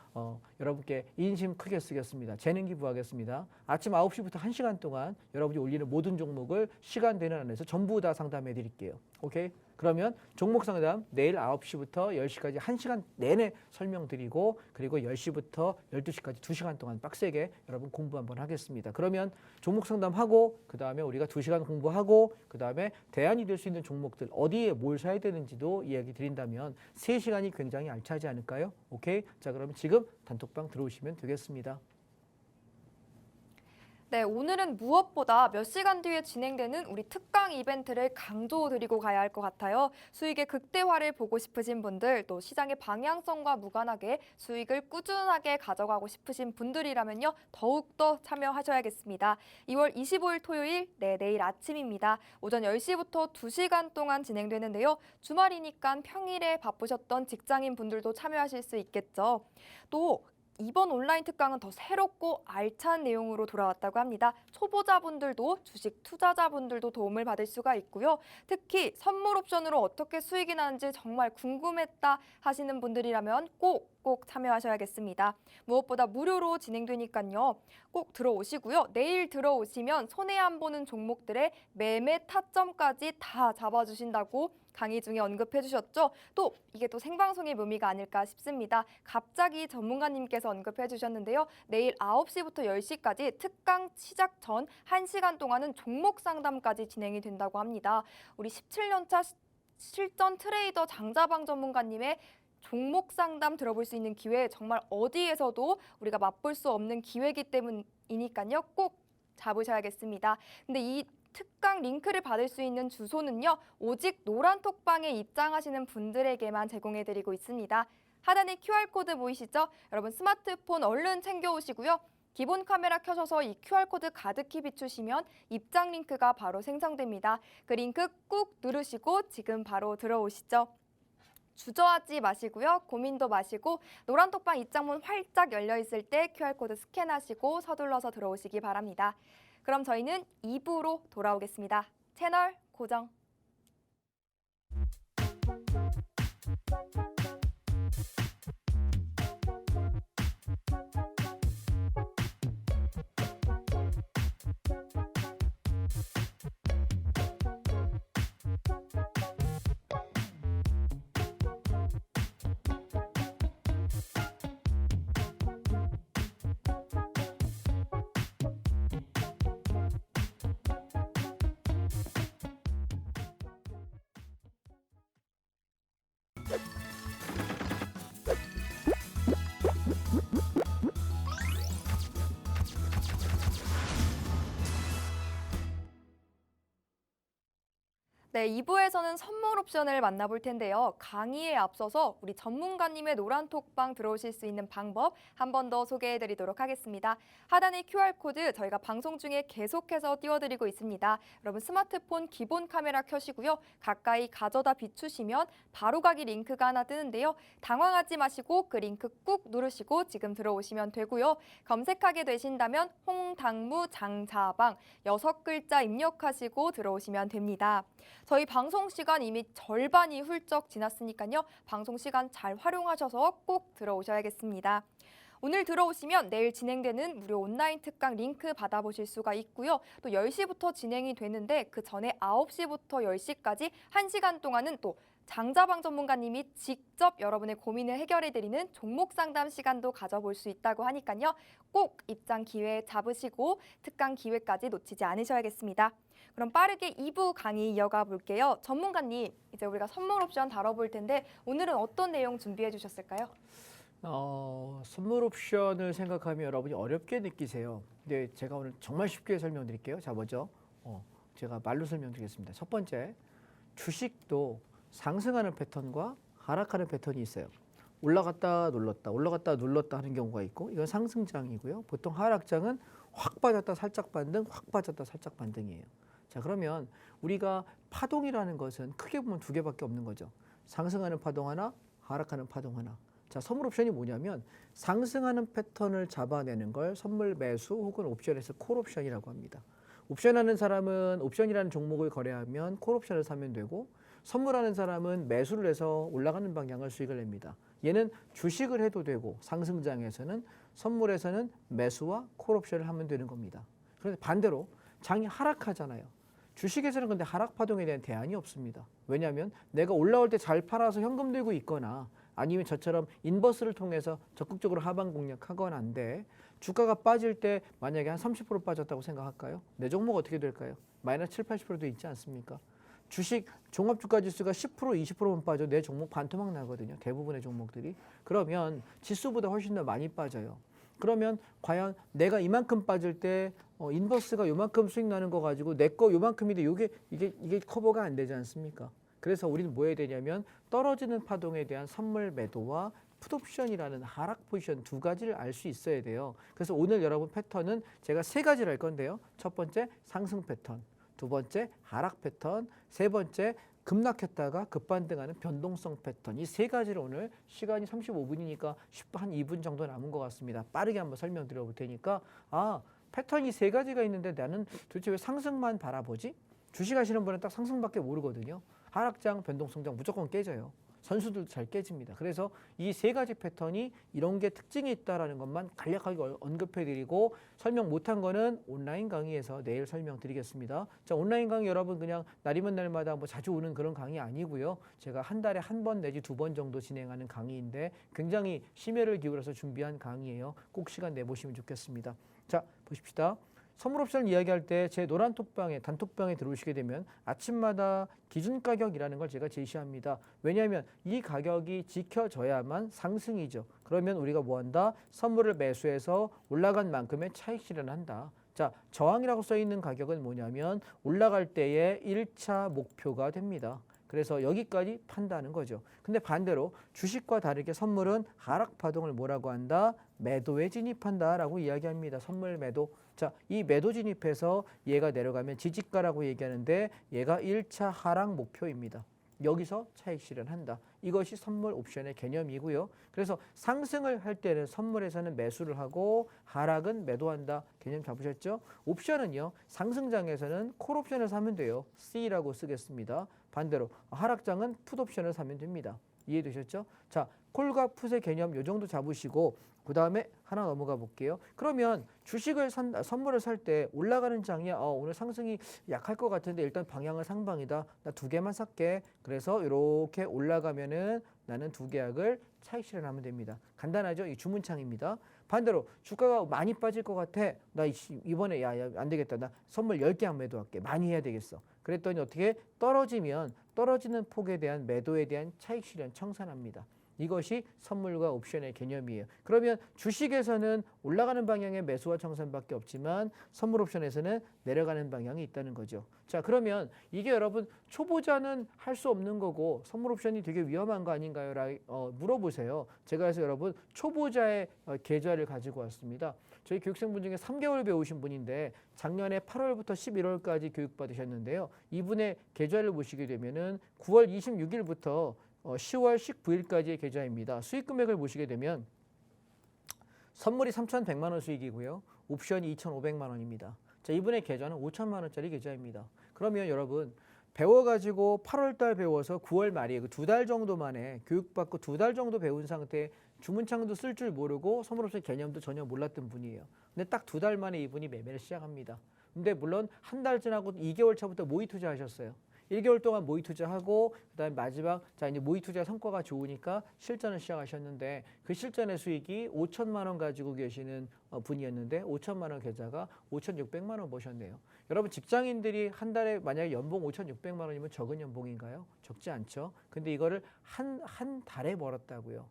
여러분께 인심 크게 쓰겠습니다. 재능 기부하겠습니다. 아침 9시부터 1시간 동안 여러분이 올리는 모든 종목을 시간 되는 안에서 전부 다 상담해 드릴게요. 오케이? 그러면 종목 상담 내일 9시부터 10시까지 1시간 내내 설명드리고 그리고 10시부터 12시까지 2시간 동안 빡세게 여러분 공부 한번 하겠습니다. 그러면 종목 상담하고 그다음에 우리가 2시간 공부하고 그다음에 대안이 될 수 있는 종목들 어디에 뭘 사야 되는지도 이야기 드린다면 3시간이 굉장히 알차지 않을까요? 오케이? 자, 그러면 지금 단톡방 들어오시면 되겠습니다. 네, 오늘은 무엇보다 몇 시간 뒤에 진행되는 우리 특강 이벤트를 강조드리고 가야 할 것 같아요. 수익의 극대화를 보고 싶으신 분들, 또 시장의 방향성과 무관하게 수익을 꾸준하게 가져가고 싶으신 분들이라면요, 더욱더 참여하셔야겠습니다. 2월 25일 토요일, 내일 아침입니다. 오전 10시부터 2시간 동안 진행되는데요. 주말이니까 평일에 바쁘셨던 직장인 분들도 참여하실 수 있겠죠. 또 이번 온라인 특강은 더 새롭고 알찬 내용으로 돌아왔다고 합니다. 초보자분들도 주식 투자자분들도 도움을 받을 수가 있고요. 특히 선물 옵션으로 어떻게 수익이 나는지 정말 궁금했다 하시는 분들이라면 꼭 참여하셔야겠습니다. 무엇보다 무료로 진행되니까요. 꼭 들어오시고요. 내일 들어오시면 손해 안 보는 종목들의 매매 타점까지 다 잡아주신다고 강의 중에 언급해 주셨죠. 또 이게 또 생방송의 묘미가 아닐까 싶습니다. 갑자기 전문가님께서 언급해 주셨는데요. 내일 9시부터 10시까지 특강 시작 전 1시간 동안은 종목 상담까지 진행이 된다고 합니다. 우리 17년차 실전 트레이더 장자방 전문가님의 종목 상담 들어볼 수 있는 기회 정말 어디에서도 우리가 맛볼 수 없는 기회이기 때문이니까요. 꼭 잡으셔야겠습니다. 근데 이 특강 링크를 받을 수 있는 주소는요. 오직 노란톡방에 입장하시는 분들에게만 제공해드리고 있습니다. 하단에 QR코드 보이시죠? 여러분 스마트폰 얼른 챙겨오시고요. 기본 카메라 켜셔서 이 QR코드 가득히 비추시면 입장 링크가 바로 생성됩니다. 그 링크 꾹 누르시고 지금 바로 들어오시죠. 주저하지 마시고요. 고민도 마시고 노란톡방 입장문 활짝 열려 있을 때 QR코드 스캔하시고 서둘러서 들어오시기 바랍니다. 그럼 저희는 2부로 돌아오겠습니다. 채널 고정. 네, 2부에서는 선물 옵션을 만나볼 텐데요. 강의에 앞서서 우리 전문가님의 노란톡방 들어오실 수 있는 방법 한 번 더 소개해드리도록 하겠습니다. 하단의 QR코드 저희가 방송 중에 계속해서 띄워드리고 있습니다. 여러분 스마트폰 기본 카메라 켜시고요. 가까이 가져다 비추시면 바로 가기 링크가 하나 뜨는데요. 당황하지 마시고 그 링크 꾹 누르시고 지금 들어오시면 되고요. 검색하게 되신다면 홍당무 장자방 6글자 입력하시고 들어오시면 됩니다. 저희 방송 시간 이미 절반이 훌쩍 지났으니까요. 방송 시간 잘 활용하셔서 꼭 들어오셔야겠습니다. 오늘 들어오시면 내일 진행되는 무료 온라인 특강 링크 받아보실 수가 있고요. 또 10시부터 진행이 되는데 그 전에 9시부터 10시까지 1시간 동안은 또 장자방 전문가님이 직접 여러분의 고민을 해결해드리는 종목 상담 시간도 가져볼 수 있다고 하니까요. 꼭 입장 기회 잡으시고 특강 기회까지 놓치지 않으셔야겠습니다. 그럼 빠르게 2부 강의 이어가 볼게요. 전문가님, 이제 우리가 선물 옵션 다뤄볼 텐데 오늘은 어떤 내용 준비해 주셨을까요? 선물 옵션을 생각하면 여러분이 어렵게 느끼세요. 근데 제가 오늘 정말 쉽게 설명드릴게요. 자, 먼저 제가 말로 설명드리겠습니다. 첫 번째, 주식도 상승하는 패턴과 하락하는 패턴이 있어요. 올라갔다 눌렀다, 올라갔다 눌렀다 하는 경우가 있고 이건 상승장이고요. 보통 하락장은 확 빠졌다 살짝 반등, 확 빠졌다 살짝 반등이에요. 자, 그러면 우리가 파동이라는 것은 크게 보면 두 개밖에 없는 거죠. 상승하는 파동 하나, 하락하는 파동 하나. 자, 선물 옵션이 뭐냐면 상승하는 패턴을 잡아내는 걸 선물 매수 혹은 옵션에서 콜 옵션이라고 합니다. 옵션하는 사람은 옵션이라는 종목을 거래하면 콜 옵션을 사면 되고 선물하는 사람은 매수를 해서 올라가는 방향을 수익을 냅니다. 얘는 주식을 해도 되고 상승장에서는 선물에서는 매수와 콜옵션을 하면 되는 겁니다. 그런데 반대로 장이 하락하잖아요. 주식에서는 근데 하락 파동에 대한 대안이 없습니다. 왜냐하면 내가 올라올 때 잘 팔아서 현금 들고 있거나 아니면 저처럼 인버스를 통해서 적극적으로 하방 공략하거나 한데 주가가 빠질 때 만약에 한 30% 빠졌다고 생각할까요? 내 종목 어떻게 될까요? 마이너스 7, 80%도 있지 않습니까? 주식 종합주가지수가 10%, 20%만 빠져 내 종목 반토막 나거든요. 대부분의 종목들이. 그러면 지수보다 훨씬 더 많이 빠져요. 그러면 과연 내가 이만큼 빠질 때 인버스가 요만큼 수익 나는 거 가지고 내 거 요만큼인데 이게 커버가 안 되지 않습니까? 그래서 우리는 뭐 해야 되냐면 떨어지는 파동에 대한 선물 매도와 풋옵션이라는 하락 포지션 두 가지를 알 수 있어야 돼요. 그래서 오늘 여러분 패턴은 제가 세 가지를 할 건데요. 첫 번째 상승 패턴, 두 번째 하락 패턴, 세 번째 급락했다가 급반등하는 변동성 패턴. 이 세 가지를 오늘 시간이 35분이니까 한 2분 정도 남은 것 같습니다. 빠르게 한번 설명드려 볼 테니까 패턴이 세 가지가 있는데 나는 도대체 왜 상승만 바라보지? 주식하시는 분은 딱 상승밖에 모르거든요. 하락장, 변동성장 무조건 깨져요. 선수들도 잘 깨집니다. 그래서 이 세 가지 패턴이 이런 게 특징이 있다는 것만 간략하게 언급해드리고 설명 못한 거는 온라인 강의에서 내일 설명드리겠습니다. 자, 온라인 강의 여러분 그냥 날이면 날마다 뭐 자주 오는 그런 강의 아니고요. 제가 한 달에 한 번 내지 두 번 정도 진행하는 강의인데 굉장히 심혈을 기울여서 준비한 강의예요. 꼭 시간 내보시면 좋겠습니다. 자, 보십시다. 선물 옵션을 이야기할 때 제 노란 톡방에 단톡방에 들어오시게 되면 아침마다 기준 가격이라는 걸 제가 제시합니다. 왜냐하면 이 가격이 지켜져야만 상승이죠. 그러면 우리가 뭐 한다? 선물을 매수해서 올라간 만큼의 차익 실현한다. 자, 저항이라고 써 있는 가격은 뭐냐면 올라갈 때의 1차 목표가 됩니다. 그래서 여기까지 판다는 거죠. 근데 반대로 주식과 다르게 선물은 하락 파동을 뭐라고 한다? 매도에 진입한다라고 이야기합니다. 선물 매도. 자, 이 매도 진입해서 얘가 내려가면 지지가라고 얘기하는데 얘가 1차 하락 목표입니다. 여기서 차익 실현한다. 이것이 선물 옵션의 개념이고요. 그래서 상승을 할 때는 선물에서는 매수를 하고 하락은 매도한다. 개념 잡으셨죠? 옵션은요. 상승장에서는 콜 옵션을 사면 돼요. C라고 쓰겠습니다. 반대로 하락장은 풋 옵션을 사면 됩니다. 이해되셨죠? 자, 콜과 풋의 개념 요 정도 잡으시고 그 다음에 하나 넘어가 볼게요. 그러면 주식을 선물을 살 때 올라가는 장이야. 오늘 상승이 약할 것 같은데 일단 방향은 상방이다. 나 두 개만 살게. 그래서 이렇게 올라가면은 나는 두 계약을 차익 실현하면 됩니다. 간단하죠? 이 주문창입니다. 반대로 주가가 많이 빠질 것 같아. 나 이번에 안 되겠다. 나 선물 10개 안 매도할게. 많이 해야 되겠어. 그랬더니 어떻게 떨어지면 떨어지는 폭에 대한 매도에 대한 차익 실현 청산합니다. 이것이 선물과 옵션의 개념이에요. 그러면 주식에서는 올라가는 방향의 매수와 청산밖에 없지만 선물 옵션에서는 내려가는 방향이 있다는 거죠. 자, 그러면 이게 여러분 초보자는 할 수 없는 거고 선물 옵션이 되게 위험한 거 아닌가요? 물어보세요. 제가 그래서 여러분 초보자의 계좌를 가지고 왔습니다. 저희 교육생분 중에 3개월 배우신 분인데 작년에 8월부터 11월까지 교육받으셨는데요. 이분의 계좌를 보시게 되면은 9월 26일부터 10월 19일까지의 계좌입니다. 수익 금액을 보시게 되면 선물이 3,100만 원 수익이고요. 옵션이 2,500만 원입니다. 자, 이분의 계좌는 5천만 원짜리 계좌입니다. 그러면 여러분 배워가지고 8월 달 배워서 9월 말이에요. 그 두 달 정도 만에 교육받고 두 달 정도 배운 상태에 주문창도 쓸 줄 모르고 선물옵션 개념도 전혀 몰랐던 분이에요. 근데 딱 두 달 만에 이분이 매매를 시작합니다. 근데 물론 한 달 지나고 2개월 차부터 모의 투자하셨어요. 1개월 동안 모의 투자하고 그다음에 마지막 이제 모의 투자 성과가 좋으니까 실전을 시작하셨는데 그 실전의 수익이 5천만 원 가지고 계시는 분이었는데 5천만 원 계좌가 5,600만 원 버셨네요. 여러분 직장인들이 한 달에 만약에 연봉 5,600만 원이면 적은 연봉인가요? 적지 않죠. 근데 이거를 한 달에 벌었다고요.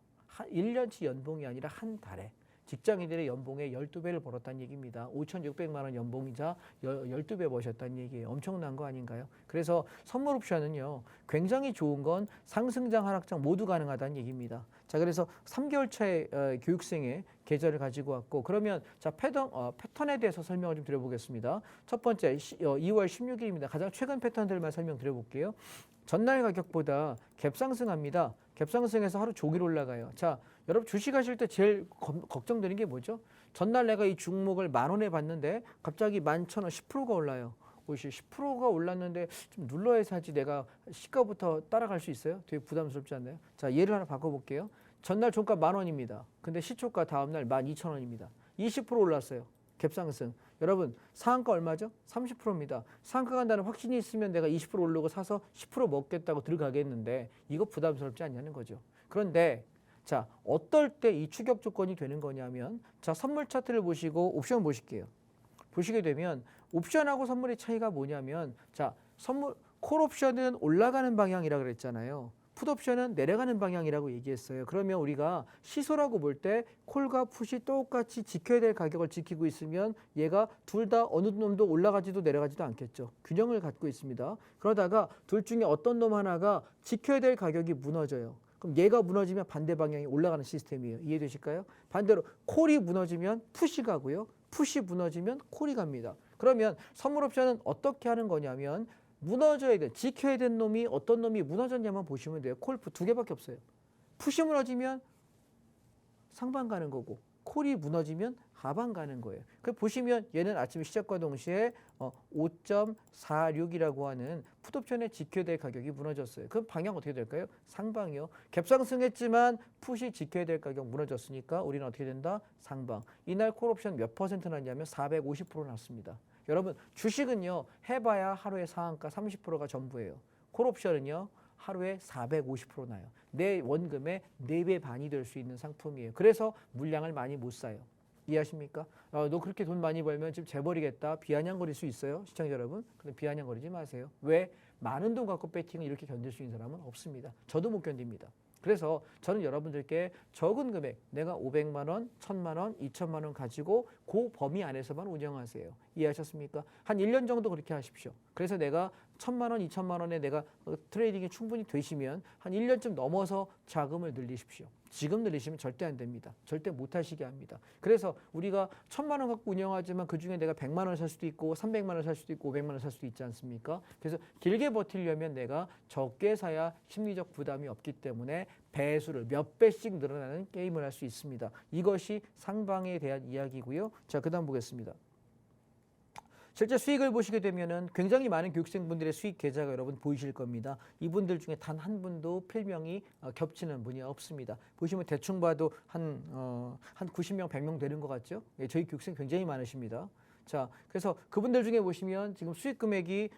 1년치 연봉이 아니라 한 달에. 직장인들의 연봉의 12배를 벌었다는 얘기입니다. 5,600만 원 연봉이자 12배 버셨다는 얘기예요. 엄청난 거 아닌가요? 그래서 선물 옵션은요. 굉장히 좋은 건 상승장, 하락장 모두 가능하다는 얘기입니다. 자, 그래서 3개월 차의 교육생의 계좌를 가지고 왔고 그러면 자 패턴에 대해서 설명을 좀 드려보겠습니다. 첫 번째 2월 16일입니다. 가장 최근 패턴들만 설명드려볼게요. 전날 가격보다 갭상승합니다. 갭상승해서 하루 종일 올라가요. 자, 여러분 주식하실 때 제일 걱정되는 게 뭐죠? 전날 내가 이 종목을 10,000원에 봤는데 갑자기 11,000원 10%가 올라요. 보시 10%가 올랐는데 좀 눌러야 사지 내가 시가부터 따라갈 수 있어요? 되게 부담스럽지 않나요? 자, 예를 하나 바꿔볼게요. 전날 종가 10,000원입니다. 근데 시초가 다음날 12,000원입니다. 20% 올랐어요. 갭상승. 여러분 상한가 얼마죠? 30%입니다. 상한가 간다는 확신이 있으면 내가 20% 오르고 사서 10% 먹겠다고 들어가겠는데 이거 부담스럽지 않냐는 거죠. 그런데 자, 어떨 때 이 추격 조건이 되는 거냐면 자, 선물 차트를 보시고 옵션 보실게요. 보시게 되면 옵션하고 선물의 차이가 뭐냐면 자, 선물 콜 옵션은 올라가는 방향이라 그랬잖아요. 풋 옵션은 내려가는 방향이라고 얘기했어요. 그러면 우리가 시소라고 볼 때 콜과 풋이 똑같이 지켜야 될 가격을 지키고 있으면 얘가 둘 다 어느 놈도 올라가지도 내려가지도 않겠죠. 균형을 갖고 있습니다. 그러다가 둘 중에 어떤 놈 하나가 지켜야 될 가격이 무너져요. 그럼 얘가 무너지면 반대 방향이 올라가는 시스템이에요. 이해되실까요? 반대로 콜이 무너지면 풋이 가고요. 풋이 무너지면 콜이 갑니다. 그러면 선물 옵션은 어떻게 하는 거냐면 무너져야 돼. 지켜야 된 놈이 어떤 놈이 무너졌냐만 보시면 돼요. 콜, 풋 두 개밖에 없어요. 풋이 무너지면 상방 가는 거고 콜이 무너지면 하방 가는 거예요. 그 보시면 얘는 아침 시작과 동시에 5.46이라고 하는 풋옵션에 지켜야 될 가격이 무너졌어요. 그럼 방향 어떻게 될까요? 상방이요. 갭상승했지만 풋이 지켜야 될 가격 무너졌으니까 우리는 어떻게 된다? 상방. 이날 콜옵션 몇 퍼센트 났냐면 450% 났습니다. 여러분 주식은요 해봐야 하루에 상한가 30%가 전부예요. 콜옵션은요 하루에 450% 나요. 내 원금의 4배 반이 될 수 있는 상품이에요. 그래서 물량을 많이 못 사요. 이해하십니까? 너 그렇게 돈 많이 벌면 지금 재벌이겠다. 비아냥거릴 수 있어요. 시청자 여러분. 근데 비아냥거리지 마세요. 왜? 많은 돈 갖고 배팅을 이렇게 견딜 수 있는 사람은 없습니다. 저도 못 견딥니다. 그래서 저는 여러분들께 적은 금액, 내가 500만 원, 1000만 원, 2000만 원 가지고 그 범위 안에서만 운영하세요. 이해하셨습니까? 한 1년 정도 그렇게 하십시오. 그래서 내가 1000만 원, 2000만 원에 내가 트레이딩이 충분히 되시면 한 1년쯤 넘어서 자금을 늘리십시오. 지금 늘리시면 절대 안 됩니다. 절대 못 하시게 합니다. 그래서 우리가 1000만 원 갖고 운영하지만 그중에 내가 100만 원 살 수도 있고 300만 원 살 수도 있고 500만 원 살 수도 있지 않습니까? 그래서 길게 버티려면 내가 적게 사야 심리적 부담이 없기 때문에 배수를 몇 배씩 늘어나는 게임을 할 수 있습니다. 이것이 상방에 대한 이야기고요. 자, 그다음 보겠습니다. 실제 수익을 보시게 되면은 굉장히 많은 교육생분들의 수익 계좌가 여러분 보이실 겁니다. 이분들 중에 단 한 분도 필명이 겹치는 분이 없습니다. 보시면 대충 봐도 한 90명, 100명 되는 것 같죠? 예, 저희 교육생 굉장히 많으십니다. 자, 그래서 그분들 중에 보시면 지금 수익 금액이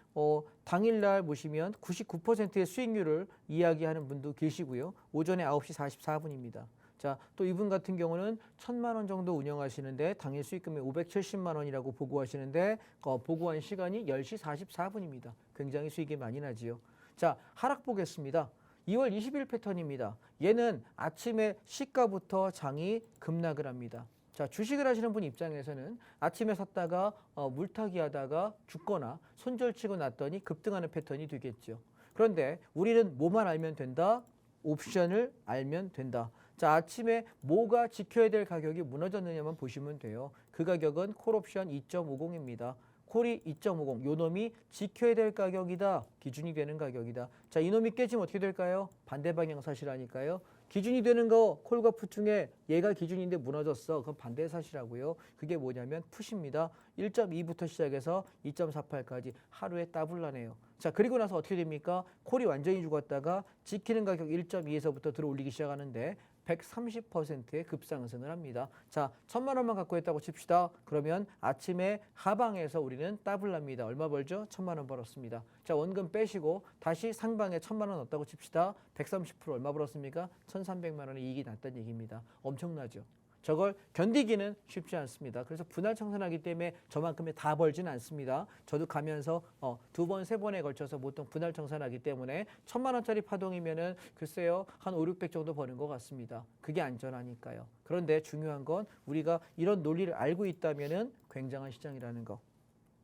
당일날 보시면 99%의 수익률을 이야기하는 분도 계시고요. 오전에 9시 44분입니다. 자, 또 이분 같은 경우는 1000만 원 정도 운영하시는데 당일 수익금이 570만 원이라고 보고하시는데 보고한 시간이 10시 44분입니다. 굉장히 수익이 많이 나지요. 자, 하락 보겠습니다. 2월 20일 패턴입니다. 얘는 아침에 시가부터 장이 급락을 합니다. 자, 주식을 하시는 분 입장에서는 아침에 샀다가 물타기 하다가 죽거나 손절치고 났더니 급등하는 패턴이 되겠죠. 그런데 우리는 뭐만 알면 된다? 옵션을 알면 된다. 자, 아침에 뭐가 지켜야 될 가격이 무너졌느냐만 보시면 돼요. 그 가격은 콜옵션 2.50입니다. 콜이 2.50, 요 놈이 지켜야 될 가격이다. 기준이 되는 가격이다. 자, 이 놈이 깨지면 어떻게 될까요? 반대 방향 사시라니까요. 기준이 되는 거 콜과 풋 중에 얘가 기준인데 무너졌어. 그건 반대 사시라고요. 그게 뭐냐면 풋입니다. 1.2부터 시작해서 2.48까지 하루에 따블라네요. 자, 그리고 나서 어떻게 됩니까? 콜이 완전히 죽었다가 지키는 가격 1.2에서부터 들어 올리기 시작하는데 130%의 급상승을 합니다. 자, 1000만 원만 갖고 있다고 칩시다. 그러면 아침에 하방에서 우리는 따블랍니다. 얼마 벌죠? 1000만 원 벌었습니다. 자, 원금 빼시고 다시 상방에 1000만 원 얻다고 칩시다. 130% 얼마 벌었습니까? 1300만 원의 이익이 났다는 얘기입니다. 엄청나죠? 저걸 견디기는 쉽지 않습니다. 그래서 분할 청산하기 때문에 저만큼의 다 벌지는 않습니다. 저도 가면서 2번, 3번에 걸쳐서 보통 분할 청산하기 때문에 1000만 원짜리 파동이면은 글쎄요 한 5, 600 정도 버는 것 같습니다. 그게 안전하니까요. 그런데 중요한 건 우리가 이런 논리를 알고 있다면은 굉장한 시장이라는 거.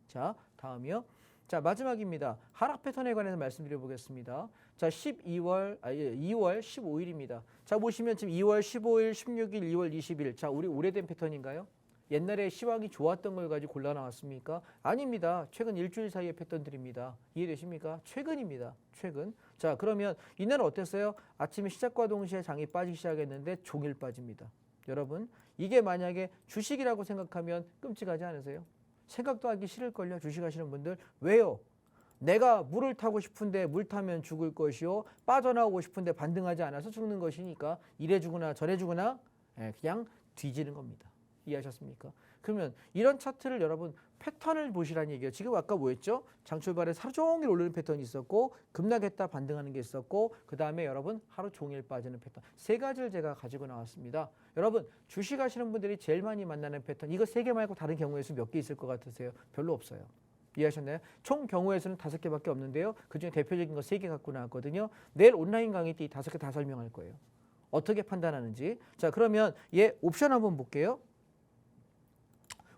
자, 다음이요. 자, 마지막입니다. 하락 패턴에 관해서 말씀드려 보겠습니다. 자, 2월 15일입니다. 자, 보시면 지금 2월 15일, 16일, 2월 20일. 자, 우리 오래된 패턴인가요? 옛날에 시황이 좋았던 걸 가지고 골라 나왔습니까? 아닙니다. 최근 일주일 사이의 패턴들입니다. 이해되십니까? 최근입니다. 최근. 자, 그러면 이날은 어땠어요? 아침에 시작과 동시에 장이 빠지기 시작했는데 종일 빠집니다. 여러분, 이게 만약에 주식이라고 생각하면 끔찍하지 않으세요? 생각도 하기 싫을걸요. 주식하시는 분들. 왜요? 내가 물을 타고 싶은데 물 타면 죽을 것이요. 빠져나오고 싶은데 반등하지 않아서 죽는 것이니까 이래 주거나 저래 주거나 그냥 뒤지는 겁니다. 이해하셨습니까? 그러면 이런 차트를 여러분 패턴을 보시라는 얘기예요. 지금 아까 뭐였죠? 장 출발에 하루 종일 오르는 패턴이 있었고 급락했다 반등하는 게 있었고 그 다음에 여러분 하루 종일 빠지는 패턴. 세 가지를 제가 가지고 나왔습니다. 여러분 주식하시는 분들이 제일 많이 만나는 패턴 이거 세 개 말고 다른 경우의 수 몇 개 있을 것 같으세요? 별로 없어요. 이해하셨나요? 총 경우의 수는 5개밖에 없는데요. 그중에 대표적인 거 3개 갖고 나왔거든요. 내일 온라인 강의 때 이 5개 다 설명할 거예요. 어떻게 판단하는지. 자, 그러면 얘 옵션 한번 볼게요.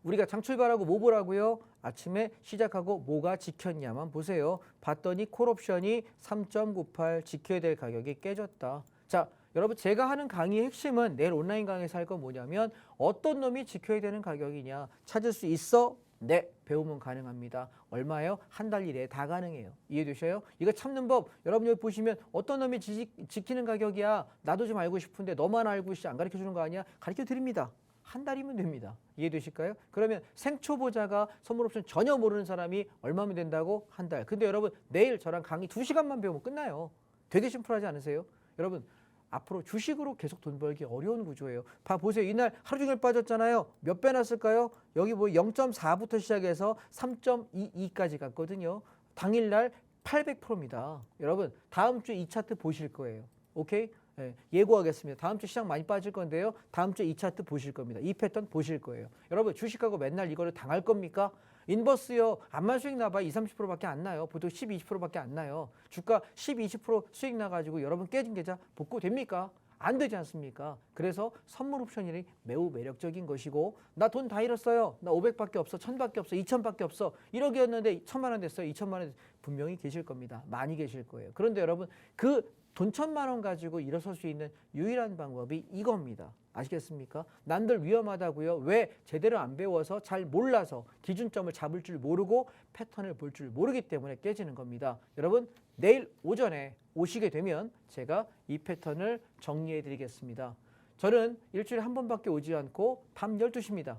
우리가 장 출발하고 뭐 보라고요? 아침에 시작하고 뭐가 지켰냐만 보세요. 봤더니 콜옵션이 3.98 지켜야 될 가격이 깨졌다. 자, 여러분 제가 하는 강의의 핵심은 내일 온라인 강의에서 할 건 뭐냐면 어떤 놈이 지켜야 되는 가격이냐 찾을 수 있어? 네, 배우면 가능합니다. 얼마요? 한 달 이내에 다 가능해요. 이해되셔요? 이거 참는 법 여러분 여기 보시면 어떤 놈이 지키는 가격이야. 나도 좀 알고 싶은데 너만 알고 안 가르쳐주는 거 아니야? 가르쳐 드립니다. 한 달이면 됩니다. 이해되실까요? 그러면 생초보자가 선물 옵션 전혀 모르는 사람이 얼마면 된다고? 한 달. 근데 여러분 내일 저랑 강의 2시간만 배우면 끝나요. 되게 심플하지 않으세요? 여러분 앞으로 주식으로 계속 돈 벌기 어려운 구조예요. 보세요. 이날 하루 종일 빠졌잖아요. 몇 배 났을까요? 여기 뭐 0.4부터 시작해서 3.22까지 갔거든요. 당일날 800%입니다. 여러분 다음 주 이 차트 보실 거예요. 오케이? 네, 예고하겠습니다. 다음 주 시장 많이 빠질 건데요. 다음 주 이 차트 보실 겁니다. 이 패턴 보실 거예요. 여러분 주식하고 맨날 이거를 당할 겁니까? 인버스요. 암만 수익 나봐야 20, 30%밖에 안 나요. 보통 10, 20%밖에 안 나요. 주가 10, 20% 수익 나가지고 여러분 깨진 계좌 복구됩니까? 안 되지 않습니까? 그래서 선물 옵션이 매우 매력적인 것이고 나 돈 다 잃었어요. 나 500밖에 없어. 1000밖에 없어. 2000밖에 없어. 1억이었는데 1000만 원 됐어요. 2000만 원 분명히 계실 겁니다. 많이 계실 거예요. 그런데 여러분 그 돈 1000만 원 가지고 일어설 수 있는 유일한 방법이 이겁니다. 아시겠습니까? 남들 위험하다고요. 왜? 제대로 안 배워서 잘 몰라서 기준점을 잡을 줄 모르고 패턴을 볼 줄 모르기 때문에 깨지는 겁니다. 여러분 내일 오전에 오시게 되면 제가 이 패턴을 정리해 드리겠습니다. 저는 일주일에 한 번밖에 오지 않고 밤 12시입니다.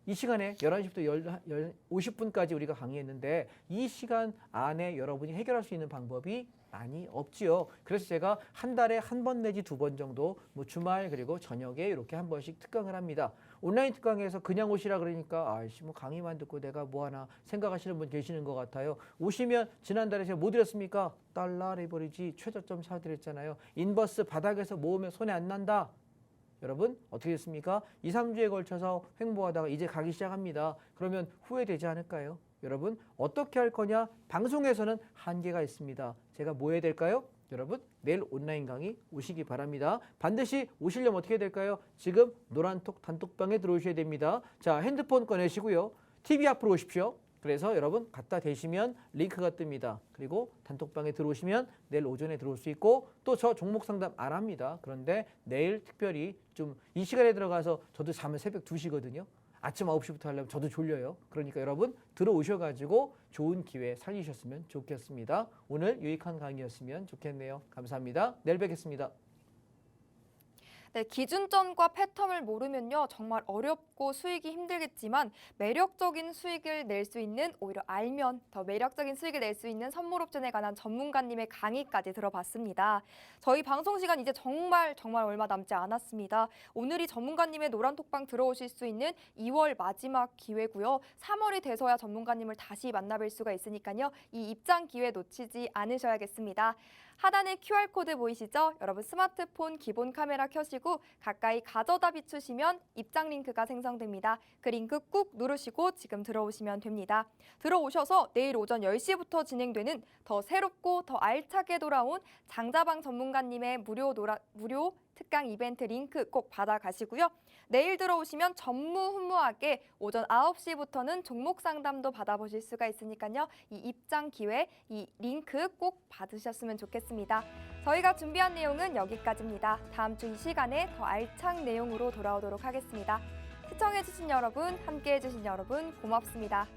이 시간에 11시부터 50분까지 우리가 강의했는데 이 시간 안에 여러분이 해결할 수 있는 방법이 많이 없지요. 그래서 제가 한 달에 한 번 내지 2번 정도 뭐 주말 그리고 저녁에 이렇게 한 번씩 특강을 합니다. 온라인 특강에서 그냥 오시라 그러니까 아이씨 뭐 강의만 듣고 내가 뭐 하나 생각하시는 분 계시는 것 같아요. 오시면 지난달에 제가 뭐 드렸습니까? 달러 레버리지 최저점 사드렸잖아요. 인버스 바닥에서 모으면 손해 안 난다. 여러분 어떻게 됐습니까? 2, 3주에 걸쳐서 횡보하다가 이제 가기 시작합니다. 그러면 후회되지 않을까요? 여러분 어떻게 할 거냐? 방송에서는 한계가 있습니다. 제가 뭐 해야 될까요? 여러분 내일 온라인 강의 오시기 바랍니다. 반드시 오시려면 어떻게 해야 될까요? 지금 노란톡 단톡방에 들어오셔야 됩니다. 자 핸드폰 꺼내시고요. TV 앞으로 오십시오. 그래서 여러분 갖다 대시면 링크가 뜹니다. 그리고 단톡방에 들어오시면 내일 오전에 들어올 수 있고 또 저 종목 상담 안 합니다. 그런데 내일 특별히 좀 이 시간에 들어가서 저도 잠을 새벽 2시거든요. 아침 9시부터 하려면 저도 졸려요. 그러니까 여러분 들어오셔가지고 좋은 기회 살리셨으면 좋겠습니다. 오늘 유익한 강의였으면 좋겠네요. 감사합니다. 내일 뵙겠습니다. 네, 기준점과 패턴을 모르면요 정말 어렵고 수익이 힘들겠지만 매력적인 수익을 낼 수 있는 오히려 알면 더 매력적인 수익을 낼 수 있는 선물 옵션에 관한 전문가님의 강의까지 들어봤습니다. 저희 방송 시간 이제 정말 얼마 남지 않았습니다. 오늘이 전문가님의 노란톡방 들어오실 수 있는 2월 마지막 기회고요. 3월이 돼서야 전문가님을 다시 만나뵐 수가 있으니까요. 이 입장 기회 놓치지 않으셔야겠습니다. 하단에 QR코드 보이시죠? 여러분 스마트폰 기본 카메라 켜시고 가까이 가져다 비추시면 입장 링크가 생성됩니다. 그 링크 꾹 누르시고 지금 들어오시면 됩니다. 들어오셔서 내일 오전 10시부터 진행되는 더 새롭고 더 알차게 돌아온 장자방 전문가님의 무료 특강 이벤트 링크 꼭 받아가시고요. 내일 들어오시면 전무후무하게 오전 9시부터는 종목 상담도 받아보실 수가 있으니까요. 이 입장 기회, 이 링크 꼭 받으셨으면 좋겠습니다. 저희가 준비한 내용은 여기까지입니다. 다음 주 이 시간에 더 알찬 내용으로 돌아오도록 하겠습니다. 시청해주신 여러분, 함께해주신 여러분 고맙습니다.